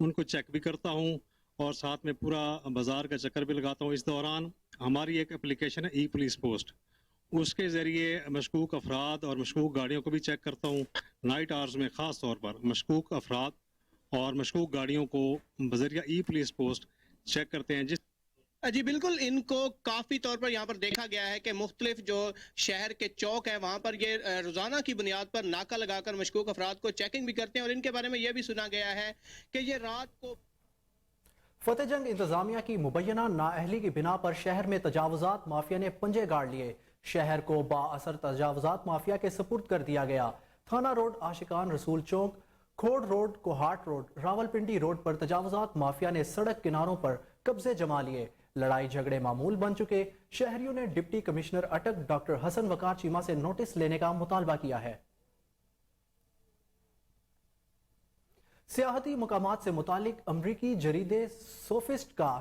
उनको चेक भी करता हूँ और साथ में पूरा बाज़ार का चक्कर भी लगाता हूँ। इस दौरान हमारी एक एप्लीकेशन है ई-पुलिस पोस्ट, उसके ज़रिए मशकूक अफराद और मशकूक गाड़ियों को भी चेक करता हूँ। नाइट आवर्स में ख़ास तौर पर मशकूक अफराद और मशकूक गाड़ियों को बज़रिया ई-पुलिस पोस्ट चेक करते हैं। जी बिल्कुल, इनको काफ़ी तौर पर यहाँ पर देखा गया है कि मुख्तलिफ जो शहर के चौक हैं वहाँ पर ये रोज़ाना की बुनियाद पर नाका लगाकर मशकूक अफराद को चेकिंग भी करते हैं और इनके बारे में यह भी सुना गया है कि ये रात को फतेह जंग इंतजामिया की मुबैना नाअहली की बिना पर शहर में तजावुजात माफिया ने पंजे गाड़ लिए। शहर को बाअसर तजावुजात माफिया के सपुर्द कर दिया गया। थाना रोड, आशिकान रसूल चौक, खोड़ road, Kohat road, Rawalpindi road पर तजावुजात माफिया ने सड़क किनारों पर कब्जे जमा लिए। लड़ाई झगड़े मामूल बन चुके। शहरियों ने डिप्टी कमिश्नर अटक डॉक्टर हसन वकार चीमा से नोटिस लेने का मुतालबा किया है। सियाहती मकामात से मुतालिक अमरीकी जरीदे सोफिस्ट का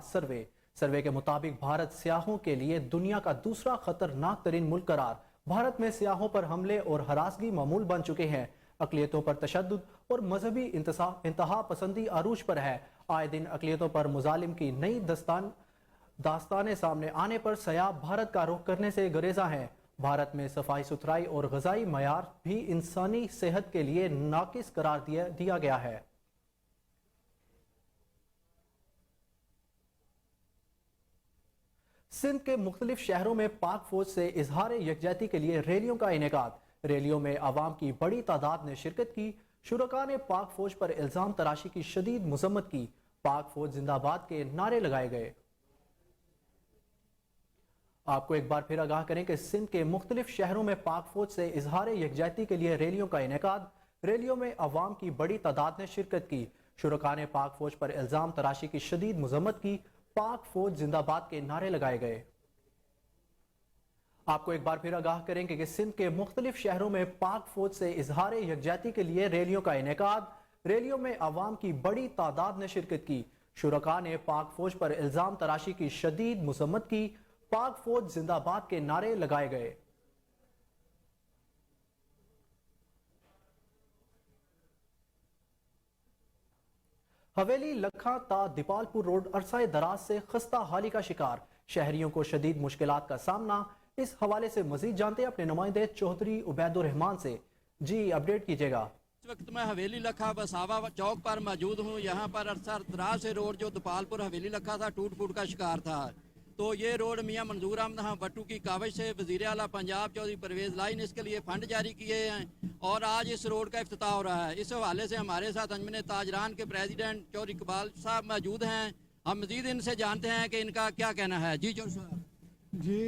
सर्वे के मुताबिक भारत सियाहों के लिए दुनिया का दूसरा खतरनाक तरीन मुल्क करार। भारत में सियाहों पर हमले और हरासगी मामूल बन चुके हैं। अकलियतों पर तशद्दुद और मजहबी इंतहा पसंदी आरूज पर है। आए दिन अकलियतों पर मुजालिम की नई दास्तानें सामने आने पर सयाह भारत का रुख करने से गुरेजा हैं। भारत में सफाई सुथराई और ग़िज़ाई मयार भी इंसानी सेहत के लिए नाकिस करार दिया गया है। सिंध के मुख्तलिफ शहरों में पाक फौज से इजहार यकजहती के लिए रैलियों का इनेकाद। रैलियों में आवाम की बड़ी तादाद ने शिरकत की। शुरका ने पाक फौज पर इल्जाम तराशी की शदीद मजम्मत की। पाक फौज जिंदाबाद के नारे लगाए गए। आपको एक बार फिर आगाह करें कि सिंध के मुख्तलिफ शहरों में पाक फौज से इजहार यकजहती के लिए रैलियों का इनेकाद। रैलियों में आवाम की बड़ी तादाद ने शिरकत की। शुरका ने पाक फौज पर इल्जाम तराशी की शदीद मजम्मत की। पाक फौज जिंदाबाद के नारे लगाए गए। आपको एक बार फिर आगाह करेंगे कि सिंध के मुख्तलिफ शहरों में पाक फौज से इजहार यकजहती के लिए रैलियों का इनेकाद। रैलियों में आवाम की बड़ी तादाद ने शिरकत की। शुरका ने पाक फौज पर इल्जाम तराशी की शदीद मजम्मत की। पाक फौज जिंदाबाद के नारे लगाए गए। हवेली लखा ता दीपालपुर रोड अरसाए दराज से खस्ता हाली का शिकार। शहरियों को शदीद मुश्किलात का सामना। इस हवाले से मजीद जानते हैं अपने नुमाइंदे चौधरी उबैदुर रहमान से। जी अपडेट कीजिएगा। इस वक्त मैं हवेली लखा बसावा चौक पर मौजूद हूँ। यहाँ पर अरसा दराज से रोड जो दुपालपुर हवेली लखा था टूट फूट का शिकार था। तो ये रोड मियां मंजूर अहमद खां भट्टू की काविश से वज़ीर आला पंजाब चौधरी परवेज़ लाई ने इसके लिए फंड जारी किए हैं और आज इस रोड का इफ्तिताह हो रहा है। इस हवाले से हमारे साथ अंजुमन ताजरान के प्रेसिडेंट चौधरी इकबाल साहब मौजूद हैं। हम मज़ीद इनसे जानते हैं कि इनका क्या कहना है। जी चौधरी साहब। जी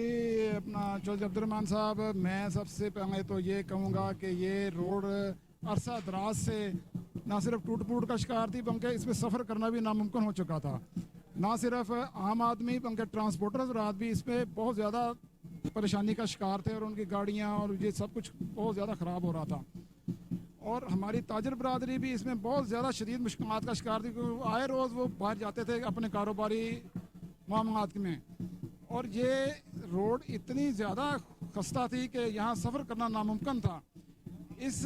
अपना चौधरी अब्दुर्रहमान साहब, मैं सबसे पहले तो ये कहूँगा कि ये रोड अरसा दराज से ना सिर्फ टूट फूट का शिकार थी बल्कि इस पर सफ़र करना भी नामुमकिन हो चुका था। ना सिर्फ आम आदमी बल्कि ट्रांसपोर्टर्स रात भी इस पर बहुत ज़्यादा परेशानी का शिकार थे और उनकी गाड़ियाँ और ये सब कुछ बहुत ज़्यादा ख़राब हो रहा था। और हमारी ताजर बरादरी भी इसमें बहुत ज़्यादा शदीद मुश्किलात का शिकार थी क्योंकि आए रोज़ वो बाहर जाते थे अपने कारोबारी मामलात में। और ये रोड इतनी ज़्यादा खस्ता थी कि यहाँ सफ़र करना नामुमकिन था। इस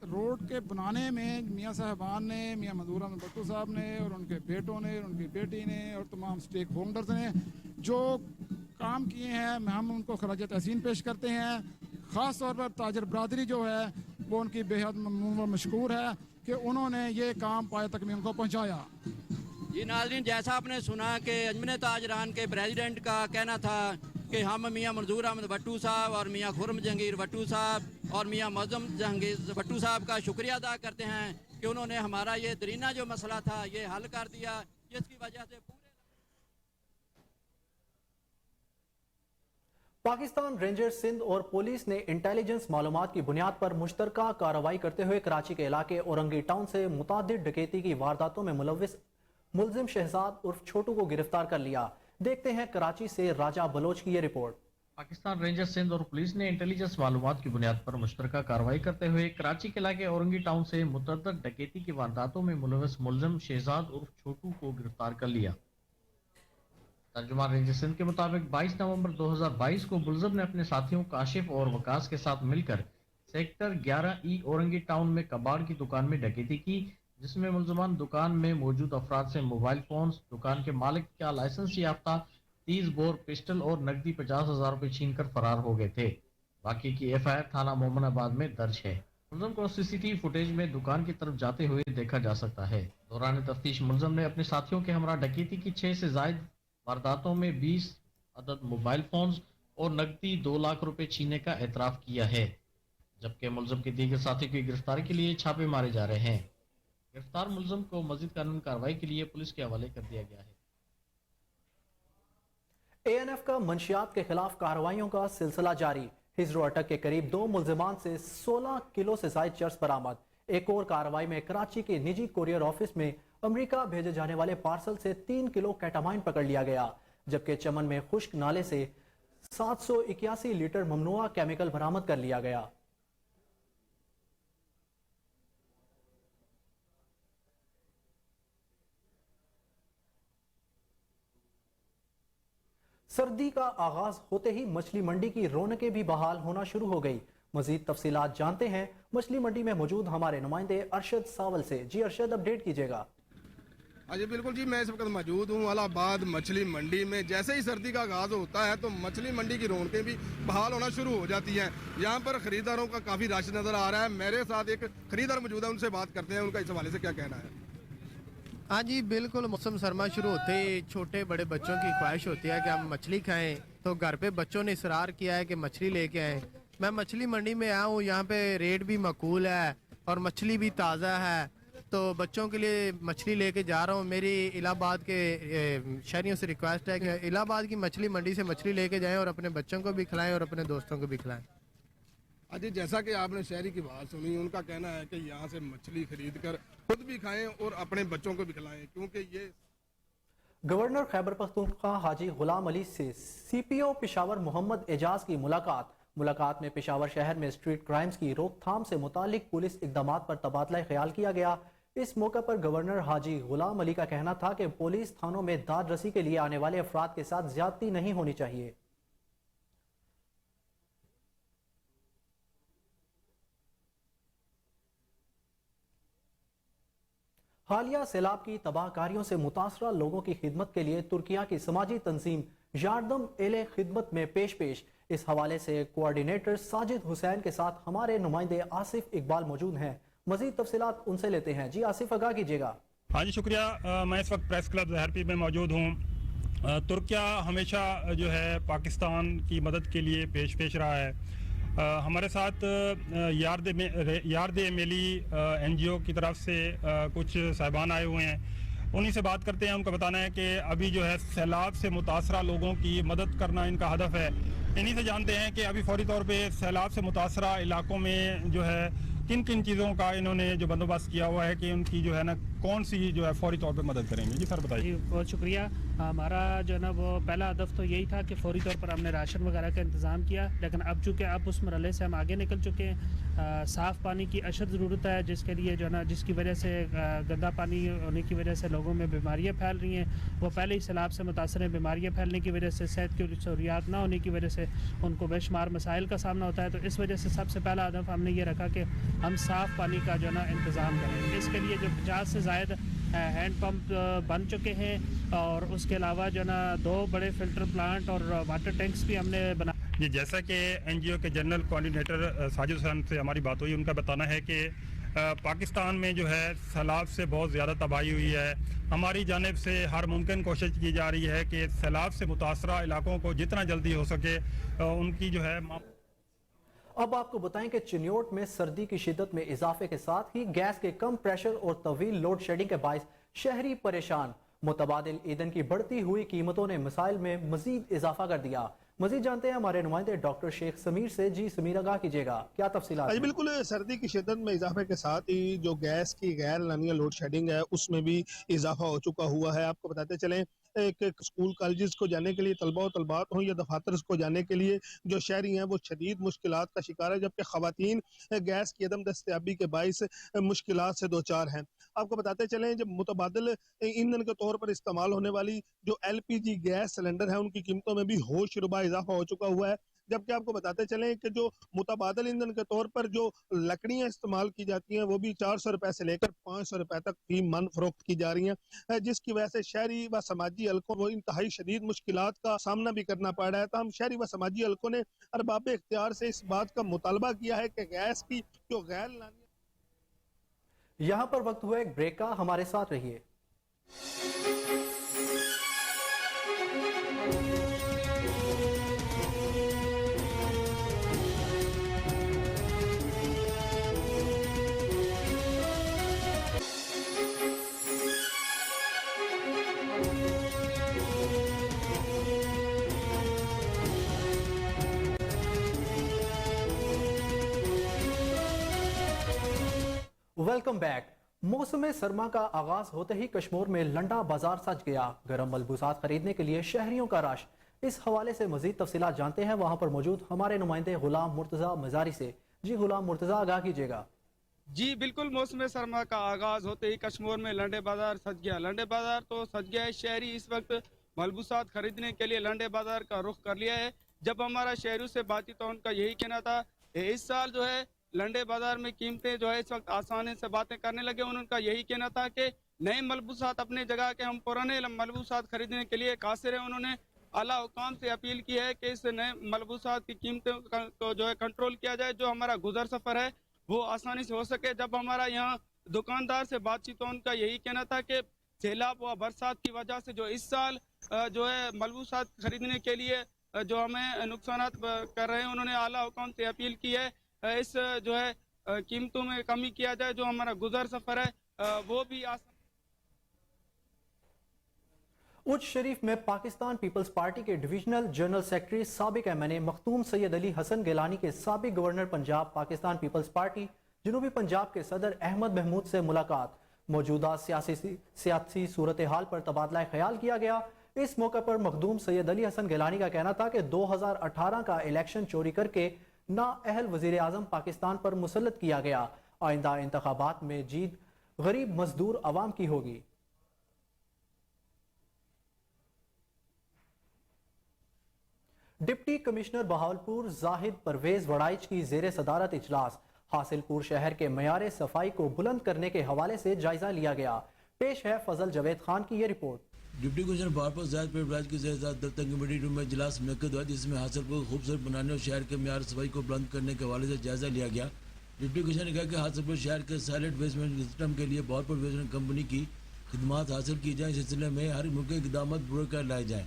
रोड के बनाने में मियाँ साहबान ने, मियाँ मंजूर अहमद भट्टू साहब ने और उनके बेटों ने और उनकी बेटी ने और तमाम स्टेक होल्डर्स ने जो काम किए हैं हम उनको खराज तहसीन पेश करते हैं। ख़ास तौर पर ताजर बरादरी जो है वो उनकी बेहद ममनून व मशकूर है कि उन्होंने ये काम पाए तकमील को पहुँचाया। जी नाज़रीन, जैसा आपने सुना कि अंजुमन ताजरान के प्रेसिडेंट का कहना था कि हम मियां मंजूर अहमद भट्टू साहब और मियां खुर्रम जहांगीर भट्टू साहब और मियां मौज़म जहांगीर भट्टू साहब का शुक्रिया अदा करते हैं कि उन्होंने हमारा ये दरीना जो मसला था ये हल कर दिया, जिसकी वजह से पूरे पाकिस्तान रेंजर्स सिंध और पुलिस ने इंटेलिजेंस मालूमात की बुनियाद पर मुश्तरका कार्रवाई करते हुए कराची के इलाके औरंगी टाउन से मुतादिद डकैती की वारदातों में मुलव्विस मुलजिम शहजाद उर्फ छोटू को गिरफ्तार कर लिया। देखते हैं कराची से राजा बलोच की ये रिपोर्ट। पाकिस्तान रेंजर्स सिंध और पुलिस ने इंटेलिजेंस मालूमात की बुनियाद पर मुश्तरका कार्रवाई करते हुए कराची के इलाके औरंगी टाउन से मुतअद्दिद डकैती की वारदातों में मुलव्विस मुलजिम शहजाद उर्फ छोटू को गिरफ्तार कर लिया। तर्जुमान रेंजर्स सिंध के मुताबिक 22 नवंबर 2022 को मुलजिम ने अपने साथियों काशिफ और वकास के साथ मिलकर सेक्टर 11E औरंगी टाउन में कबाड़ की दुकान में डकैती की, जिसमें मुलजमान दुकान में मौजूद अफराद से मोबाइल फोन, दुकान के मालिक का लाइसेंस याफ्ता 30 बोर पिस्टल और नकदी 50,000 रुपए छीन कर फरार हो गए थे। बाकी की FIR थाना मोमनाबाद में दर्ज है। मुलजम को CCTV फुटेज में दुकान की तरफ जाते हुए देखा जा सकता है। दौरान तफ्तीश मुलजम ने अपने साथियों के हमरा डकैती की 6 से जायद वारदातों में 20 अदद मोबाइल फोन और नकदी 2 लाख रुपए छीनने का एतराफ किया है, जबकि मुलजम के दीगर साथी की गिरफ्तारी के लिए छापे मारे जा रहे हैं। गिरफ्तार मुलजम को मजीद कानूनी कार्रवाई के लिए पुलिस के हवाले कर दिया गया है। ANF का मंशियात के खिलाफ कार्रवाइयों का सिलसिला जारी। हिजरो अटक के करीब 2 मुलजिमान से 16 किलो से जायद चर्स बरामद। एक और कार्रवाई में कराची के निजी कोरियर ऑफिस में अमेरिका भेजे जाने वाले पार्सल से 3 किलो कैटामाइन पकड़ लिया गया, जबकि चमन में खुश्क नाले से 781 लीटर ममनुआ केमिकल बरामद कर लिया गया। सर्दी का आगाज होते ही मछली मंडी की रौनकें भी बहाल होना शुरू हो गई। मजीद तफसीलात जानते हैं मछली मंडी में मौजूद हमारे नुमाइंदे अरशद सावल से। जी अरशद, अपडेट कीजिएगा। जी बिल्कुल जी, मैं इस वक्त मौजूद हूँ इलाहाबाद मछली मंडी में। जैसे ही सर्दी का आगाज होता है तो मछली मंडी की रौनकें भी बहाल होना शुरू हो जाती हैं। यहाँ पर खरीदारों का काफ़ी रश नज़र आ रहा है। मेरे साथ एक खरीदार मौजूद है, उनसे बात करते हैं, उनका इस हवाले से क्या कहना है। हाँ जी बिल्कुल, मौसम सरमा शुरू होते ही छोटे बड़े बच्चों की ख्वाहिश होती है कि हम मछली खाएं, तो घर पे बच्चों ने इसरार किया है कि मछली लेके आएं। मैं मछली मंडी में आया हूँ, यहाँ पे रेट भी माकूल है और मछली भी ताज़ा है, तो बच्चों के लिए मछली लेके जा रहा हूँ। मेरी इलाहाबाद के शहरियों से रिक्वेस्ट है कि इलाहाबाद की मछली मंडी से मछली लेके जाएं और अपने बच्चों को भी खिलाएं और अपने दोस्तों को भी खिलाएं। अजी जैसा कि आपने शहरी की बात सुनी, उनका कहना है कि यहाँ से मछली खरीद कर खुद भी खाएं और अपने बच्चों को भी खिलाएं, क्योंकि ये गवर्नर खैबर पख्तूनख्वा हाजी गुलाम अली से CPO पेशावर मोहम्मद एजाज की मुलाकात में पेशावर शहर में स्ट्रीट क्राइम्स की रोकथाम से मुतालिक पुलिस इकदामात पर तबादला ख्याल किया गया। इस मौके पर गवर्नर हाजी गुलाम अली का कहना था कि पुलिस थानों में दाद रसी के लिए आने वाले अफराद के साथ ज्यादती नहीं होनी चाहिए। हालिया सैलाब की तबाहकारियों से मुतासरा लोगों की खिदमत के लिए तुर्किया की समाजी तंजीम यार्दम एले खिदमत में पेश। इस हवाले से कोऑर्डिनेटर साजिद हुसैन के साथ हमारे नुमाइंदे आसिफ इकबाल मौजूद हैं। मजीद तफसीलात उनसे लेते हैं। जी आसिफ, आगाह कीजिएगा। हाँ जी शुक्रिया। मैं इस वक्त प्रेस क्लब ज़हर पीर में मौजूद हूँ। तुर्किया हमेशा जो है पाकिस्तान की मदद के लिए पेश रहा है। हमारे साथ यार्द एमेली NGO की तरफ से कुछ साहिबान आए हुए हैं, उन्हीं से बात करते हैं। उनका बताना है कि अभी जो है सैलाब से मुतासरा लोगों की मदद करना इनका हदफ है। इन्हीं से जानते हैं कि अभी फौरी तौर पे सैलाब से मुतासरा इलाकों में जो है किन किन चीज़ों का इन्होंने जो बंदोबस्त किया हुआ है कि उनकी जो है ना कौन सी जो है फौरी तौर पे मदद करेंगे। जी सर बताइए। जी बहुत शुक्रिया। हमारा जो है ना वो पहला हदफ तो यही था कि फौरी तौर पर हमने राशन वगैरह का इंतज़ाम किया, लेकिन अब चूँकि अब उस मरहले से हम आगे निकल चुके हैं, साफ़ पानी की अशद ज़रूरत है, जिसके लिए जो है ना जिसकी वजह से गंदा पानी होने की वजह से लोगों में बीमारियाँ फैल रही हैं। वो पहले ही सैलाब से मुतासर हैं, बीमारियाँ फैलने की वजह से, सेहत की सहूलियात ना होने की वजह से उनको बेशुमार मसाइल का सामना होता है। तो इस वजह से सबसे पहला हदफ हमने ये रखा कि हम साफ़ पानी का जो है ना इंतज़ाम करें। इसके लिए जो 50 से ज़ायद हैंड पंप बन चुके हैं और उसके अलावा जो है ना 2 बड़े फ़िल्टर प्लांट और वाटर टैंक्स भी हमने बना। जी जैसा कि NGO के जनरल कोऑर्डिनेटर साजिद हुसैन से हमारी बात हुई, उनका बताना है कि पाकिस्तान में जो है सैलाब से बहुत ज़्यादा तबाही हुई है। हमारी जानिब से हर मुमकिन कोशिश की जा रही है कि सैलाब से मुतासरा इलाकों को जितना जल्दी हो सके उनकी जो है। अब आपको बताएं कि चिन्योट में सर्दी की शिद्दत में इजाफे के साथ ही गैस के कम प्रेशर और तवील लोड शेडिंग के बायस शहरी परेशान। मुतबादिल ईंधन की बढ़ती हुई कीमतों ने मसाइल में मजीद इजाफा कर दिया। मजीद जानते हैं हमारे नुमाइंदे डॉक्टर शेख समीर से। जी समीर, आगाह कीजिएगा, क्या तफसीलात? जी बिल्कुल, सर्दी की शिद्दत में इजाफे के साथ ही जो गैस की गैर लानिया लोड शेडिंग है उसमें भी इजाफा हो चुका हुआ है। आपको बताते चलें एक स्कूल कॉलेजेस को जाने के लिए तलबा और तलबात हों या दफातर को जाने के लिए जो शहरी हैं वो शदीद मुश्किलात का शिकार है, जबकि ख़वातीन गैस की अदम दस्तयाबी के बाइस मुश्किलात से दो चार हैं। आपको बताते चलें जब मुतबादिल ईंधन के तौर पर इस्तेमाल होने वाली जो LPG गैस सिलेंडर है उनकी कीमतों में भी होश रुबा इजाफा हो चुका हुआ है। जबकि आपको बताते चलें कि जो मुतबादिल ईंधन के तौर पर जो लकड़ियां इस्तेमाल की जाती हैं वो भी 400 रुपए से लेकर 500 रुपए तक फी मन फरोख्त की जा रही हैं, जिसकी वजह से शहरी व समाजी हलकों को इंतहाई शदीद मुश्किलात का सामना भी करना पड़ रहा है। तो हम शहरी व समाजी हलकों ने अरबाब इख्तियार से इस बात का मुतालबा किया है कि गैस की जो गैर। यहाँ पर वक्त हुआ एक ब्रेक का, हमारे साथ रहिए। Welcome back. मौसम सरमा का आगाज होते ही कश्मीर में लंडा बाजार सज गया। गर्म मलबूसात खरीदने के लिए शहरियों का रश। इस हवाले से मजीद तफसीलात जानते हैं वहां पर मौजूद हमारे नुमाइंदे गुलाम मुर्तजा मजारी से। जी गुलाम मुर्तजा, आगाह कीजिएगा। जी बिल्कुल, मौसम सरमा का आगाज होते ही कश्मीर में लंडे बाजार सज गया। लंडे बाजार तो सज गया है। शहरी इस वक्त मलबूसात खरीदने के लिए लंडे बाजार का रुख कर लिया है। जब हमारा शहरों से बातचीत तो उनका यही कहना था इस साल जो है लंडे बाजार में कीमतें जो है इस वक्त आसानी से बातें करने लगे। उनका यही कहना था कि नए मलबूसात अपने जगह के, हम पुराने मलबूसात खरीदने के लिए कासिर हैं। उन्होंने आला हुकाम से अपील की है कि इस नए मलबूसात की कीमतों को जो है कंट्रोल किया जाए, जो हमारा गुजर सफ़र है वो आसानी से हो सके। जब हमारा यहाँ दुकानदार से बातचीत तो उनका यही कहना था कि सैलाब व बरसात की वजह से जो इस साल जो है मलबूसात खरीदने के लिए जो हमें नुकसान कर रहे हैं, उन्होंने आला हुकाम से अपील की है इस जो है कीमतों में कमी किया जाए, जो हमारा गुजर सफ़र है वो भी आसान। उच्च शरीफ में पाकिस्तान पीपल्स पार्टी के डिविजनल जनरल सेक्रेटरी साबिक MNA मखदूम सैयद अली हसन गिलानी के साबिक governor Punjab Pakistan peoples party जनूबी पंजाब के सदर अहमद महमूद से मुलाकात। मौजूदा सियासी सूरत हाल पर तबादला ख्याल किया गया। इस मौके पर मखदूम सैयद अली हसन गिलानी का कहना था कि 2018 का इलेक्शन चोरी करके नाअहल वजीर आजम पाकिस्तान पर मुसल्लत किया गया। आइंदा इंतखाबात में जीत गरीब मजदूर अवाम की होगी। डिप्टी कमिश्नर बहावलपुर जाहिद परवेज वड़ाइच की जेर सदारत इजलास। हासिलपुर शहर के मयार सफाई को बुलंद करने के हवाले से जायजा लिया गया। पेश है फजल जवेद खान की ये report. Deputy commissioner Bahawalpur Zahid Pervez Waraich की जेर सदारत दफ्तर कमेटी रूम में इजलास मुनक्किद हुआ, जिसमें हासिलपुर खूबसूरत बनाने और शहर के मयार सफाई को बुलंद करने के हवाले से जायजा लिया गया। डिप्टी कमिश्नर ने कहा कि हासिलपुर शहर के सॉलिड वेस्ट मैनेजमेंट सिस्टम के लिए बॉरपुर वेस्ट मैनेजमेंट कंपनी की खिदमात हासिल की जाए। इस सिलसिले में हर मुमकिन इक़दाम पूरे कर लाए जाएँ।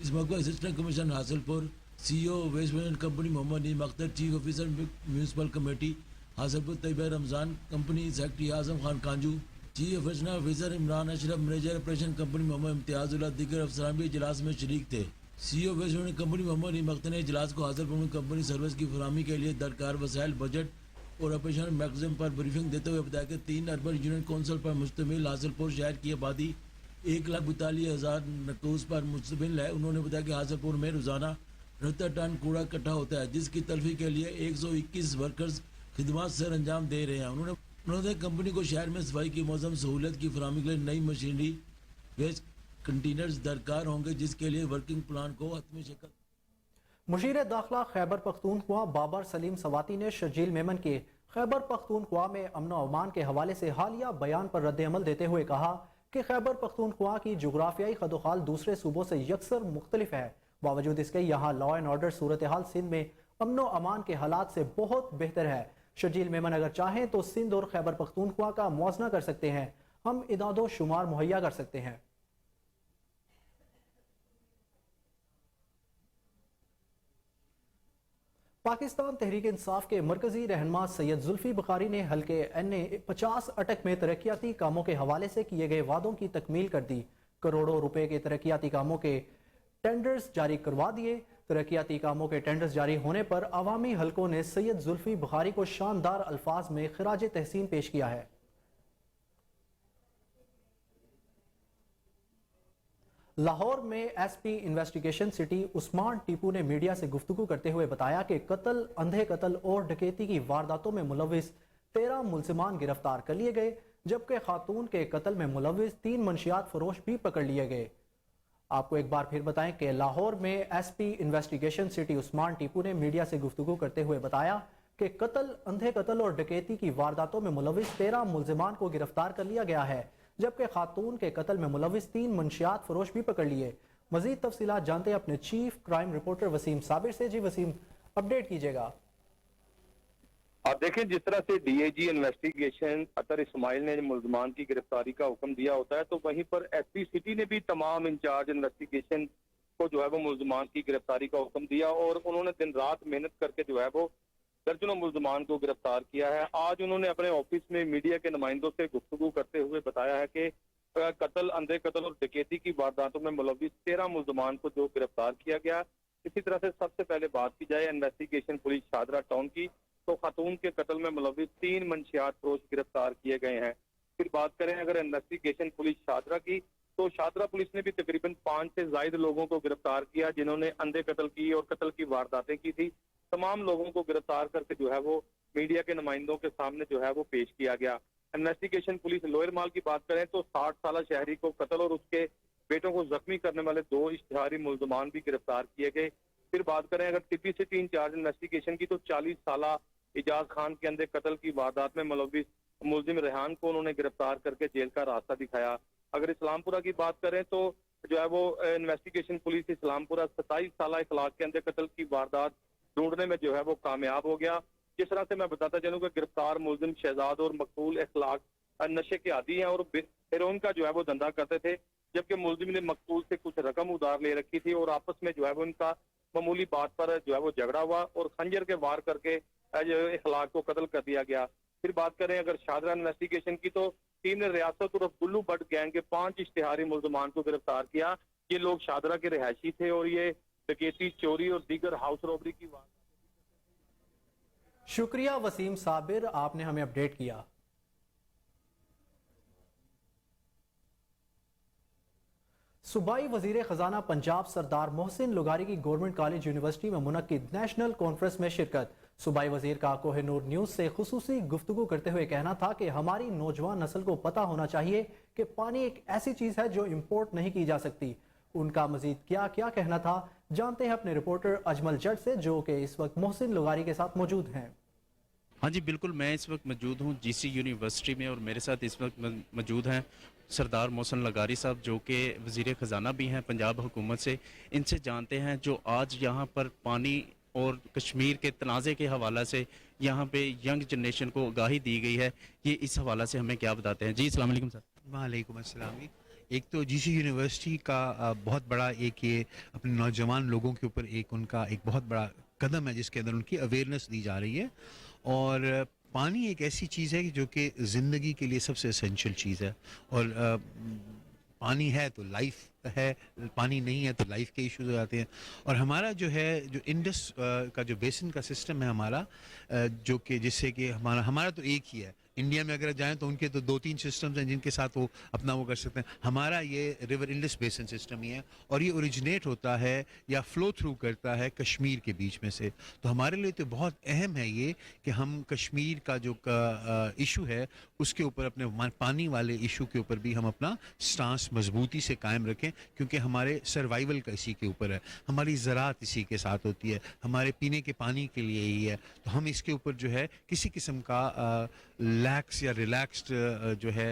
इस मौके पर assistant commissioner Hasilpur, CEO waste management company Mohammad Naeem Akhtar, chief officer municipal committee Hasilpur Tayyab Ramzan, company secretary Azam Khan Kanju, chief operational officer Imran Ashraf, manager operation company Mohammad Imtiazullah, दीगर अफसरान भी इजलास में शरीक थे। CEO waste management company Mohammad Naeem Akhtar ने इजलास को हासिलपुर में कंपनी सर्विस की फराहमी के लिए दरकार वसाइल, बजट और ऑपरेशनल मैकेनिज्म पर ब्रीफिंग देते हुए बताया कि 3 अर्बन यूनिट कौंसिल पर मुश्तमिल हासिलपुर शहर की आबादी 1,42,000 नकूस पर मुश्तमिल है। उन्होंने बताया कि हासिलपुर में रोजाना 69 टन कूड़ा इकट्ठा होता है, जिसकी तलफी के लिए 121 वर्कर्स खिदमत सर अंजाम दे रहे हैं। उन्होंने कंपनी को शहर में सफाई की मौसम सहूलत की फराहमी के लिए नई मशीनरी, वेस्ट कंटेनर्स दरकार होंगे, जिसके लिए वर्किंग प्लान को हतमी शक्ल। मुशीर दाखिला खैबर पख्तूनख्वा बाबर सलीम सवाती ने शर्जील मेमन के खैबर पख्तूनख्वा में अमन व अमान के हवाले से हालिया बयान पर रद्द-ए-अमल देते हुए कहा कि खैबर पख्तूनख्वा की जोग्राफियाई खदोखाल दूसरे सूबों से यकसर मुख्तलिफ है। बावजूद इसके यहाँ लॉ एंड ऑर्डर सूरत हाल सिंध में अमन व अमान के हालात से बहुत बेहतर है। शर्जील मेमन अगर चाहें तो सिंध और खैबर पख्तूनख्वा का मुआवजा कर सकते हैं। हम इदादो शुमार मुहैया कर सकते हैं। पाकिस्तान तहरीक इंसाफ के मरकजी रहनुमा सैयद जुल्फी बुखारी ने हल्के NA 50 अटक में तरक्याती कामों के हवाले से किए गए वादों की तकमील कर दी। करोड़ों रुपए के तरक्याती कामों के टेंडर्स जारी करवा दिए। तरक्याती कामों के टेंडर्स जारी होने पर अवामी हलकों ने सैयद जुल्फी बुखारी को शानदार अल्फाज में खिराज तहसीन पेश किया है। लाहौर में SP investigation city Usman Tipu ने मीडिया से गुफ्तगू करते हुए बताया कि कत्ल, अंधे कत्ल और डकैती की वारदातों में मुलविस 13 मुल्जिमान गिरफ्तार कर लिए गए, जबकि खातून के कत्ल में मुलविस 3 मंशियात फरोश भी पकड़ लिए गए। आपको एक बार फिर बताएं कि लाहौर में SP investigation city Usman Tipu ने मीडिया से गुफ्तगू करते हुए बताया कि कत्ल, अंधे कत्ल और डकैती की वारदातों में मुलविस 13 मुल्जिमान को गिरफ्तार कर लिया गया है, जबकि खातून के कत्ल में मुलविस 3 मंशियात फरोश भी पकड़ लिए। मजीद तफसीलात जानते हैं अपने chief crime reporter Waseem Sabir से। जी वसीम, अपडेट कीजिएगा। आप देखें, जिस तरह से DIG इन्वेस्टिगेशन अतर इस्माइल ने मुल्जमान की गिरफ्तारी का हुक्म दिया होता है, तो वहीं पर SP सिटी ने भी तमाम इंचार्ज इन्वेस्टिगेशन को जो है वो मुल्जमान की गिरफ्तारी का हुक्म दिया और उन्होंने दिन रात मेहनत करके जो है वो दर्जनों मुल्जमान को गिरफ्तार किया है। आज उन्होंने अपने ऑफिस में मीडिया के नुमाइंदों से गुफ्तगू करते हुए बताया है कि कत्ल, अंधे कत्ल और डकैती की वारदातों में मुलविस 13 मुल्जमान को जो गिरफ्तार किया गया। इसी तरह से सबसे पहले बात की जाए इन्वेस्टिगेशन पुलिस शादरा टाउन की, तो खातून के कत्ल में मुलविस 3 मंशियात फरोश गिरफ्तार किए गए हैं। फिर बात करें अगर इन्वेस्टिगेशन पुलिस शादरा की, तो शादरा पुलिस ने भी तकरीबन 5 से ज्यादा लोगों को गिरफ्तार किया जिन्होंने अंधे कत्ल की और कत्ल की वारदातें की थी। तमाम लोगों को गिरफ्तार करके जो है वो मीडिया के नुमाइंदों के सामने जो है वो पेश किया गया। इन्वेस्टिगेशन पुलिस लोअर माल की बात करें तो 60 साल शहरी को कत्ल और उसके बेटों को जख्मी करने वाले 2 इश्तिहारी मुल्जमान भी गिरफ्तार किए गए। फिर बात करें अगर टिप्पी सिटी इंचार्ज इन्वेस्टिगेशन की, तो 40 साल इजाज खान के अंधे कत्ल की वारदात में मुलविस मुलजिम रेहान को उन्होंने गिरफ्तार करके जेल का रास्ता दिखाया। अगर इस्लामपुरा की बात करें तो जो है वो इन्वेस्टिगेशन पुलिस इस्लामपुरा 27 साल इखलाक के अंधे कत्ल की वारदात ढूंढने में जो है वो कामयाब हो गया। जिस तरह से मैं बताता चलूँ कि गिरफ्तार मुलजिम शहजाद और मकतूल इखलाक नशे के आदी हैं और हेरोइन का जो है वो धंधा करते थे, जबकि मुलजिम ने मकतूल से कुछ रकम उधार ले रखी थी और आपस में जो है वो इनका मामूली बात पर जो है वो झगड़ा हुआ और खंजर के वार करके इखलाक को कत्ल कर दिया गया। फिर बात करें अगर शादरा इन्वेस्टिगेशन की, तो टीम ने रियासत और गुल्लू बट गैंग के 5 इश्तिहारी मुल्जमान को गिरफ्तार किया। ये लोग शादरा के रिहायशी थे और ये डकैती, चोरी और दीगर हाउस रॉबरी की बात। शुक्रिया वसीम साबिर, आपने हमें अपडेट किया। सूबाई वजीर खजाना पंजाब सरदार मोहसिन लुगारी की गवर्नमेंट कॉलेज यूनिवर्सिटी में मुनक्किद नेशनल कॉन्फ्रेंस में शिरकत। सूबाई वजीर का कोहिनूर न्यूज से खुसूसी गुफ्तगू करते हुए कहना था कि हमारी नौजवान नस्ल को पता होना चाहिए कि पानी एक ऐसी चीज है जो इम्पोर्ट नहीं की जा सकती। उनका मजीद क्या क्या कहना था, जानते हैं अपने रिपोर्टर अजमल जट से, जो कि इस वक्त मोहसिन लुगारी के साथ मौजूद हैं। हाँ जी बिल्कुल, मैं इस वक्त मौजूद हूँ GC यूनिवर्सिटी में और मेरे साथ इस वक्त मौजूद हैं सरदार मोहसिन लुगारी साहब, जो कि वज़ीर ख़जाना भी हैं पंजाब हुकूमत से। इनसे जानते हैं जो आज यहाँ पर पानी اور کشمیر کے تنازع کے حوالے سے یہاں پہ ینگ جنریشن کو آگاہی دی گئی ہے، یہ اس حوالے سے ہمیں کیا بتاتے ہیں؟ جی السلام علیکم سر۔ وعلیکم السلام۔ ایک تو جی سی یونیورسٹی کا بہت بڑا ایک یہ اپنے نوجوان لوگوں کے اوپر ایک ان کا ایک بہت بڑا قدم ہے جس کے اندر ان کی اویئرنیس دی جا رہی ہے، اور پانی ایک ایسی چیز ہے جو کہ زندگی کے لیے سب سے اسینشیل چیز ہے، اور پانی ہے تو لائف ہے، پانی نہیں ہے تو لائف کے ایشوز ہو جاتے ہیں۔ اور ہمارا جو ہے جو انڈس کا جو بیسن کا سسٹم ہے ہمارا، جو کہ جس سے کہ ہمارا تو ایک ہی ہے، انڈیا میں اگر جائیں تو ان کے تو 2-3 سسٹمز ہیں جن کے ساتھ وہ اپنا وہ کر سکتے ہیں، ہمارا یہ ریور انڈس بیسن سسٹم ہی ہے، اور یہ اوریجنیٹ ہوتا ہے یا فلو تھرو کرتا ہے کشمیر کے بیچ میں سے۔ تو ہمارے لیے تو بہت اہم ہے یہ کہ ہم کشمیر کا جو ایشو ہے اس کے اوپر، اپنے پانی والے ایشو کے اوپر بھی ہم اپنا سٹانس مضبوطی سے قائم رکھیں، کیونکہ ہمارے سروائیول کا اسی کے اوپر ہے، ہماری زراعت اسی کے ساتھ ہوتی ہے، ہمارے پینے کے پانی کے لیے ہی ہے۔ تو ہم اس کے اوپر جو ہے کسی قسم کا لیکس یا ریلیکسڈ جو ہے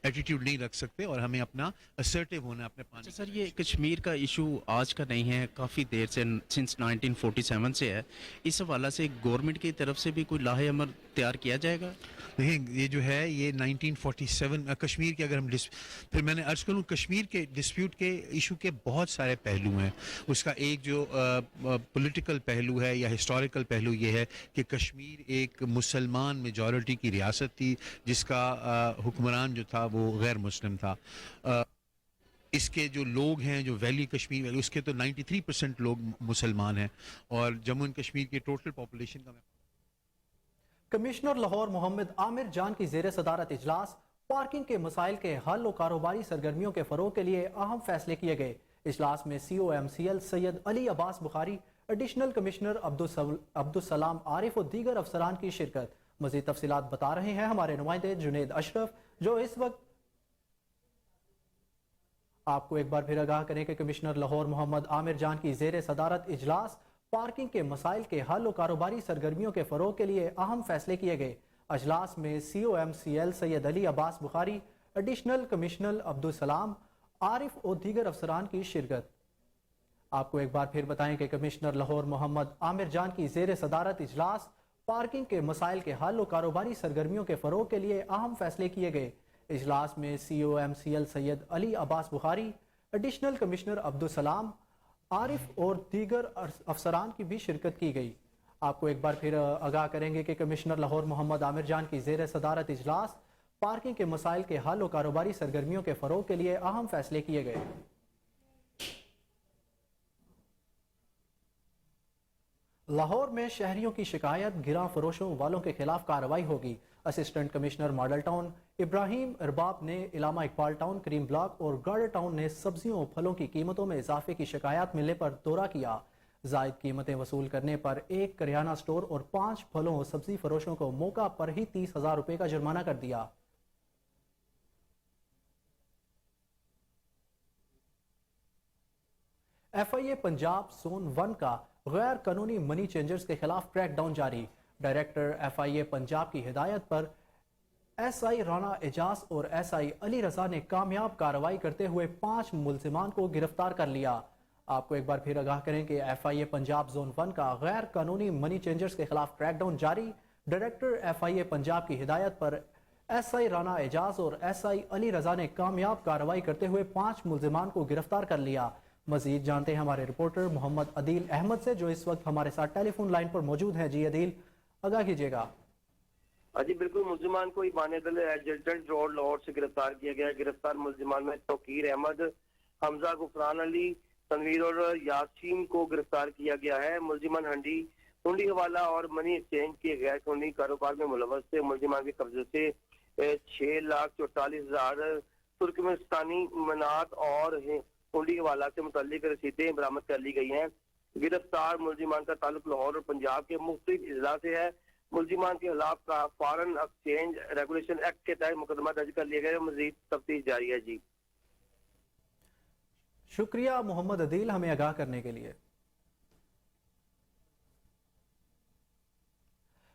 ایٹیٹیوڈ نہیں رکھ سکتے، اور ہمیں اپنا اسرٹیو ہونا اپنے پانی۔ سر یہ کشمیر کا ایشو آج کا نہیں ہے، کافی دیر سے سنس 1947 سے ہے، اس حوالے سے گورنمنٹ کی طرف سے بھی کوئی لاہے عمل تیار کیا جائے گا؟ دیکھیں یہ جو ہے یہ 1947 کشمیر کے، اگر ہم پھر میں نے عرض کروں کشمیر کے ڈسپیوٹ کے ایشو کے بہت سارے پہلو ہیں۔ اس کا ایک جو پولیٹیکل پہلو ہے یا ہسٹوریکل پہلو یہ ہے کہ کشمیر ایک مسلمان میجورٹی کی ریاست تھی جس کا حکمران جو تھا وہ غیر مسلم تھا۔ اس کے جو لوگ ہیں جو ویلی کشمیر ویلی، اس کے تو 93% لوگ مسلمان ہیں، اور جموں اینڈ کشمیر کی ٹوٹل پاپولیشن کا کمشنر لاہور محمد عامر جان کی زیر صدارت اجلاس پارکنگ کے مسائل کے حل و کاروباری سرگرمیوں کے فروغ کے لیے اہم فیصلے کیے گئے۔ اجلاس میں COMCL سید علی عباس بخاری، ایڈیشنل کمشنر عبدالسلام عارف و دیگر افسران کی شرکت۔ مزید تفصیلات بتا رہے ہیں ہمارے نمائندے جنید اشرف، جو اس وقت آپ کو ایک بار پھر آگاہ کریں کہ کمشنر لاہور محمد عامر جان کی زیر صدارت اجلاس پارکنگ کے مسائل کے حل و کاروباری سرگرمیوں کے فروغ کے لیے اہم فیصلے کیے گئے۔ اجلاس میں COMCL سید علی عباس بخاری، ایڈیشنل کمشنر عبدالسلام عارف اور دیگر افسران کی شرکت۔ آپ کو ایک بار پھر بتائیں کہ کمشنر لاہور محمد عامر جان کی زیر صدارت اجلاس پارکنگ کے مسائل کے حل و کاروباری سرگرمیوں کے فروغ کے لیے اہم فیصلے کیے گئے۔ اجلاس میں COMCL سید علی عباس بخاری، ایڈیشنل کمشنر عبدالسلام عارف اور دیگر افسران کی بھی شرکت کی گئی۔ آپ کو ایک بار پھر آگاہ کریں گے کہ کمشنر لاہور محمد عامر جان کی زیر صدارت اجلاس پارکنگ کے مسائل کے حل و کاروباری سرگرمیوں کے فروغ کے لیے اہم فیصلے کیے گئے۔ لاہور میں شہریوں کی شکایت گراں فروشوں والوں کے خلاف کارروائی ہوگی۔ اسسٹنٹ کمشنر ماڈل ٹاؤن ابراہیم ارباب نے علامہ اقبال ٹاؤن، کریم بلاک اور گارڈر ٹاؤن نے سبزیوں اور پھلوں کی قیمتوں میں اضافے کی شکایات ملنے پر دورہ کیا۔ زائد قیمتیں وصول کرنے پر ایک کریانہ سٹور اور 5 پھلوں اور سبزی فروشوں کو موقع پر ہی 30,000 روپے کا جرمانہ کر دیا۔ FIA پنجاب زون 1 کا غیر قانونی منی چینجرز کے خلاف کریک ڈاؤن جاری۔ ڈائریکٹر FIA پنجاب کی ہدایت پر SI رانا اعجاز اور SI علی رضا نے کامیاب کارروائی کرتے ہوئے 5 ملزمان کو گرفتار کر لیا۔ آپ کو ایک بار پھر آگاہ کریں کہ FIA پنجاب زون 1 کا غیر قانونی منی چینجرز کے خلاف کریک ڈاؤن جاری۔ ڈائریکٹر FIA پنجاب کی ہدایت پر SI رانا اعجاز اور SI علی رضا نے کامیاب کارروائی کرتے ہوئے 5 ملزمان کو گرفتار کر لیا۔ مزید جانتے ہیں ہمارے رپورٹر محمد عدیل احمد سے، جو اس وقت ہمارے ساتھ ٹیلی فون لائن پر موجود ہیں۔ جی عدیل، آگاہ کیجیے گا۔ جی بالکل، ملزمان کو ایمان دل ایڈجسٹنٹ روڈ لاہور سے گرفتار کیا گیا۔ گرفتار ملزمان میں توقیر احمد، حمزہ غفران علی، تنویر اور یاسین کو گرفتار کیا گیا ہے۔ ملزمان ہنڈی حوالہ اور منی ایکسچینج کے غیر قانونی کاروبار میں ملوث تھے۔ ملزمان کے قبضے سے 6,44,000 ترکمنستانی منات اور ہنڈی حوالہ سے متعلق رسیدیں برآمد کر لی گئی ہیں۔ گرفتار ملزمان کا تعلق لاہور اور پنجاب کے مختلف اضلاع سے ہے۔ ملزمان کے خلاف کا فارن ایکسچینج ریگولیشن ایکٹ کے تحت مقدمہ درج کر لیا گیا۔ مزید تفتیش جاری ہے۔ جی شکریہ محمد عدیل ہمیں آگاہ کرنے کے لیے۔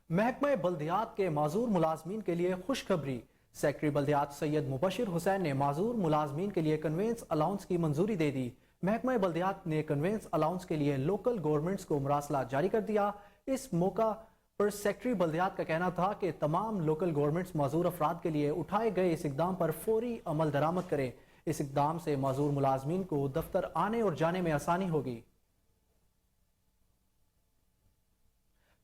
محکمہ بلدیات کے معذور ملازمین کے لیے خوشخبری۔ سیکرٹری بلدیات سید مبشر حسین نے معذور ملازمین کے لیے کنوینس الاؤنس کی منظوری دے دی۔ محکمہ بلدیات نے کنوینس الاؤنس کے لیے لوکل گورنمنٹس کو مراسلہ جاری کر دیا۔ اس موقع پر سیکٹری بلدیات کا کہنا تھا کہ تمام لوکل گورنمنٹس معذور افراد کے لیے اٹھائے گئے اس اقدام پر فوری عمل درآمد کریں۔ اس اقدام سے معذور ملازمین کو دفتر آنے اور جانے میں آسانی ہوگی۔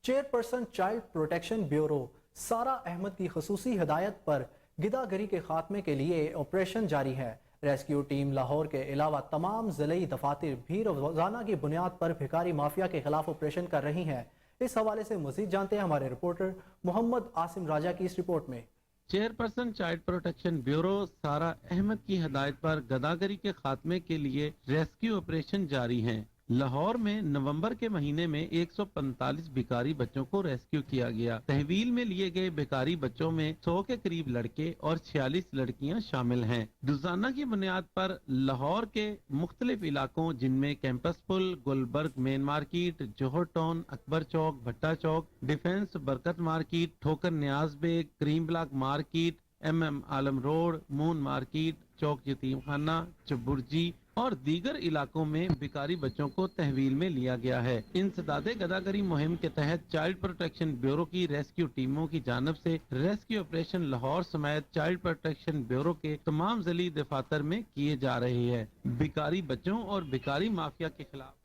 چیئرپرسن چائلڈ پروٹیکشن بیورو سارا احمد کی خصوصی ہدایت پر گدہ گری کے خاتمے کے لیے آپریشن جاری ہے۔ ریسکیو ٹیم لاہور کے علاوہ تمام ضلعی دفاتر بھی روزانہ کی بنیاد پر بھکاری مافیا کے خلاف آپریشن کر رہی ہیں۔ اس حوالے سے مزید جانتے ہیں ہمارے رپورٹر محمد عاصم راجہ کی اس رپورٹ میں۔ چیئرپرسن چائلڈ پروٹیکشن بیورو سارا احمد کی ہدایت پر گداگری کے خاتمے کے لیے ریسکیو آپریشن جاری ہیں۔ لاہور میں نومبر کے مہینے میں 145 بھکاری بچوں کو ریسکیو کیا گیا۔ تحویل میں لیے گئے بھکاری بچوں میں 100 کے قریب لڑکے اور 46 لڑکیاں شامل ہیں۔ روزانہ کی بنیاد پر لاہور کے مختلف علاقوں جن میں کیمپس پل، گلبرگ مین مارکیٹ، جوہر ٹاؤن، اکبر چوک، بھٹا چوک، ڈیفنس، برکت مارکیٹ، ٹھوکر نیاز بیگ، کریم بلاک مارکیٹ، MM عالم روڈ، مون مارکیٹ، چوک یتیم خانہ، چبرجی اور دیگر علاقوں میں بھکاری بچوں کو تحویل میں لیا گیا ہے۔ انسداد گداگری مہم کے تحت چائلڈ پروٹیکشن بیورو کی ریسکیو ٹیموں کی جانب سے ریسکیو آپریشن لاہور سمیت چائلڈ پروٹیکشن بیورو کے تمام ضلعی دفاتر میں کیے جا رہے ہیں۔ بھکاری بچوں اور بھکاری مافیا کے خلاف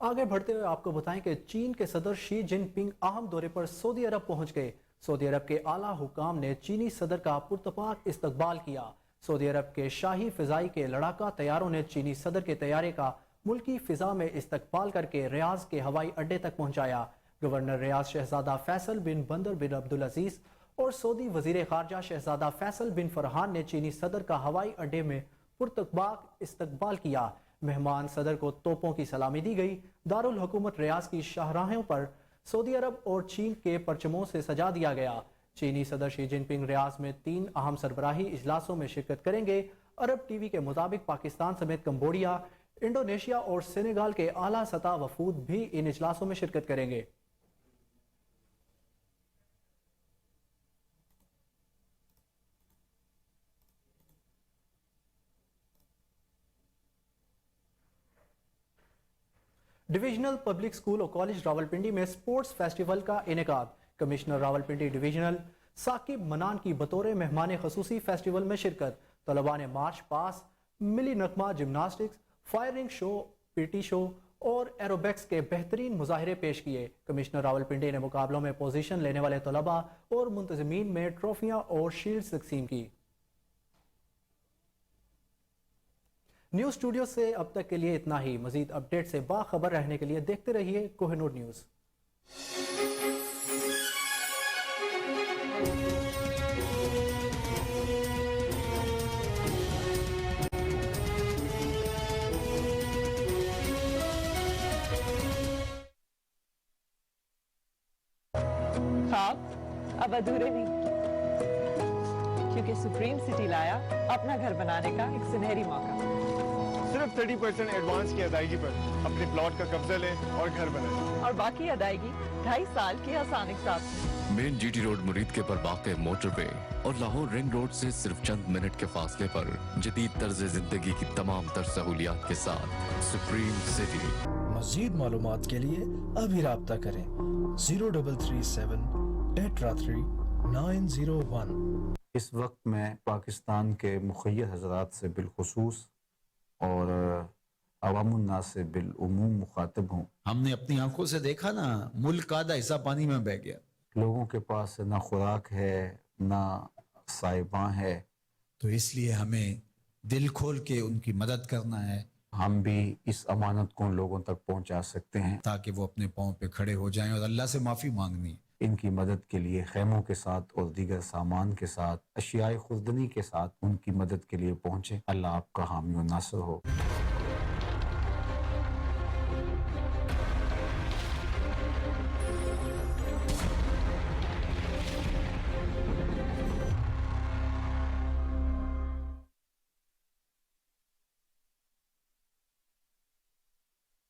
آگے بڑھتے ہوئے آپ کو بتائیں کہ چین کے صدر شی جن پنگ اہم دورے پر سعودی عرب پہنچ گئے۔ سعودی عرب کے اعلیٰ حکام نے چینی صدر کا پرتپاک استقبال کیا۔ سعودی عرب کے شاہی فضائی کے لڑاکا طیاروں نے چینی صدر کے طیارے کا ملکی فضا میں استقبال کر کے ریاض کے ہوائی اڈے تک پہنچایا۔ گورنر ریاض شہزادہ فیصل بن بندر بن عبدالعزیز اور سعودی وزیر خارجہ شہزادہ فیصل بن فرحان نے چینی صدر کا ہوائی اڈے میں پرتپاک استقبال کیا۔ مہمان صدر کو توپوں کی سلامی دی گئی۔ دارالحکومت ریاض کی شاہراہوں پر سعودی عرب اور چین کے پرچموں سے سجا دیا گیا۔ چینی صدر شی جن پنگ ریاض میں 3 اہم سربراہی اجلاسوں میں شرکت کریں گے۔ عرب ٹی وی کے مطابق پاکستان سمیت کمبوڈیا، انڈونیشیا اور سینیگال کے اعلیٰ سطح وفود بھی ان اجلاسوں میں شرکت کریں گے۔ ڈویژنل پبلک اسکول اور کالج راولپنڈی میں سپورٹس فیسٹیول کا انعقاد۔ کمشنر راولپنڈی ڈویژنل ثاقب منان کی بطور مہمان خصوصی فیسٹیول میں شرکت۔ طلباء نے مارچ پاس، ملی نغمہ جمناسٹکس، فائرنگ شو، PT شو اور ایروبکس کے بہترین مظاہرے پیش کیے۔ کمشنر راولپنڈی نے مقابلوں میں پوزیشن لینے والے طلباء اور منتظمین میں ٹرافیاں اور شیلڈز تقسیم کی۔ نیوز اسٹوڈیو سے اب تک کے لیے اتنا ہی۔ مزید اپڈیٹ سے باخبر رہنے کے لیے دیکھتے رہیے کوہ نور نیوز۔ خواب اب ادھورے نہیں، کیونکہ سپریم سٹی لایا اپنا گھر بنانے کا ایک سنہری موقع۔ صرف 30% ایڈوانس کی ادائیگی پر اپنے پلاٹ کا قبضہ لیں اور گھر بنائیں، اور باقی ادائیگی 2.5 سال کے آسان حساب۔ مین GT روڈ مرید کے پر واقع موٹر وے اور لاہور رنگ روڈ سے صرف چند منٹ کے فاصلے پر جدید طرز زندگی کی تمام تر سہولیات کے ساتھ سپریم سٹی۔ مزید معلومات کے لیے ابھی رابطہ کریں 0337 833 901۔ اس وقت میں پاکستان کے مخیر حضرات سے بالخصوص اور عوام الناس سے بالعموم مخاطب ہوں۔ ہم نے اپنی آنکھوں سے دیکھا نا، ملک آدھا حصہ پانی میں بہہ گیا۔ لوگوں کے پاس نہ خوراک ہے نہ سائباں ہے، تو اس لیے ہمیں دل کھول کے ان کی مدد کرنا ہے۔ ہم بھی اس امانت کو لوگوں تک پہنچا سکتے ہیں تاکہ وہ اپنے پاؤں پہ کھڑے ہو جائیں، اور اللہ سے معافی مانگنی ہے۔ ان کی مدد کے لیے خیموں کے ساتھ اور دیگر سامان کے ساتھ، اشیاء خوردنی کے ساتھ ان کی مدد کے لیے پہنچے۔ اللہ آپ کا حامی و ناصر ہو۔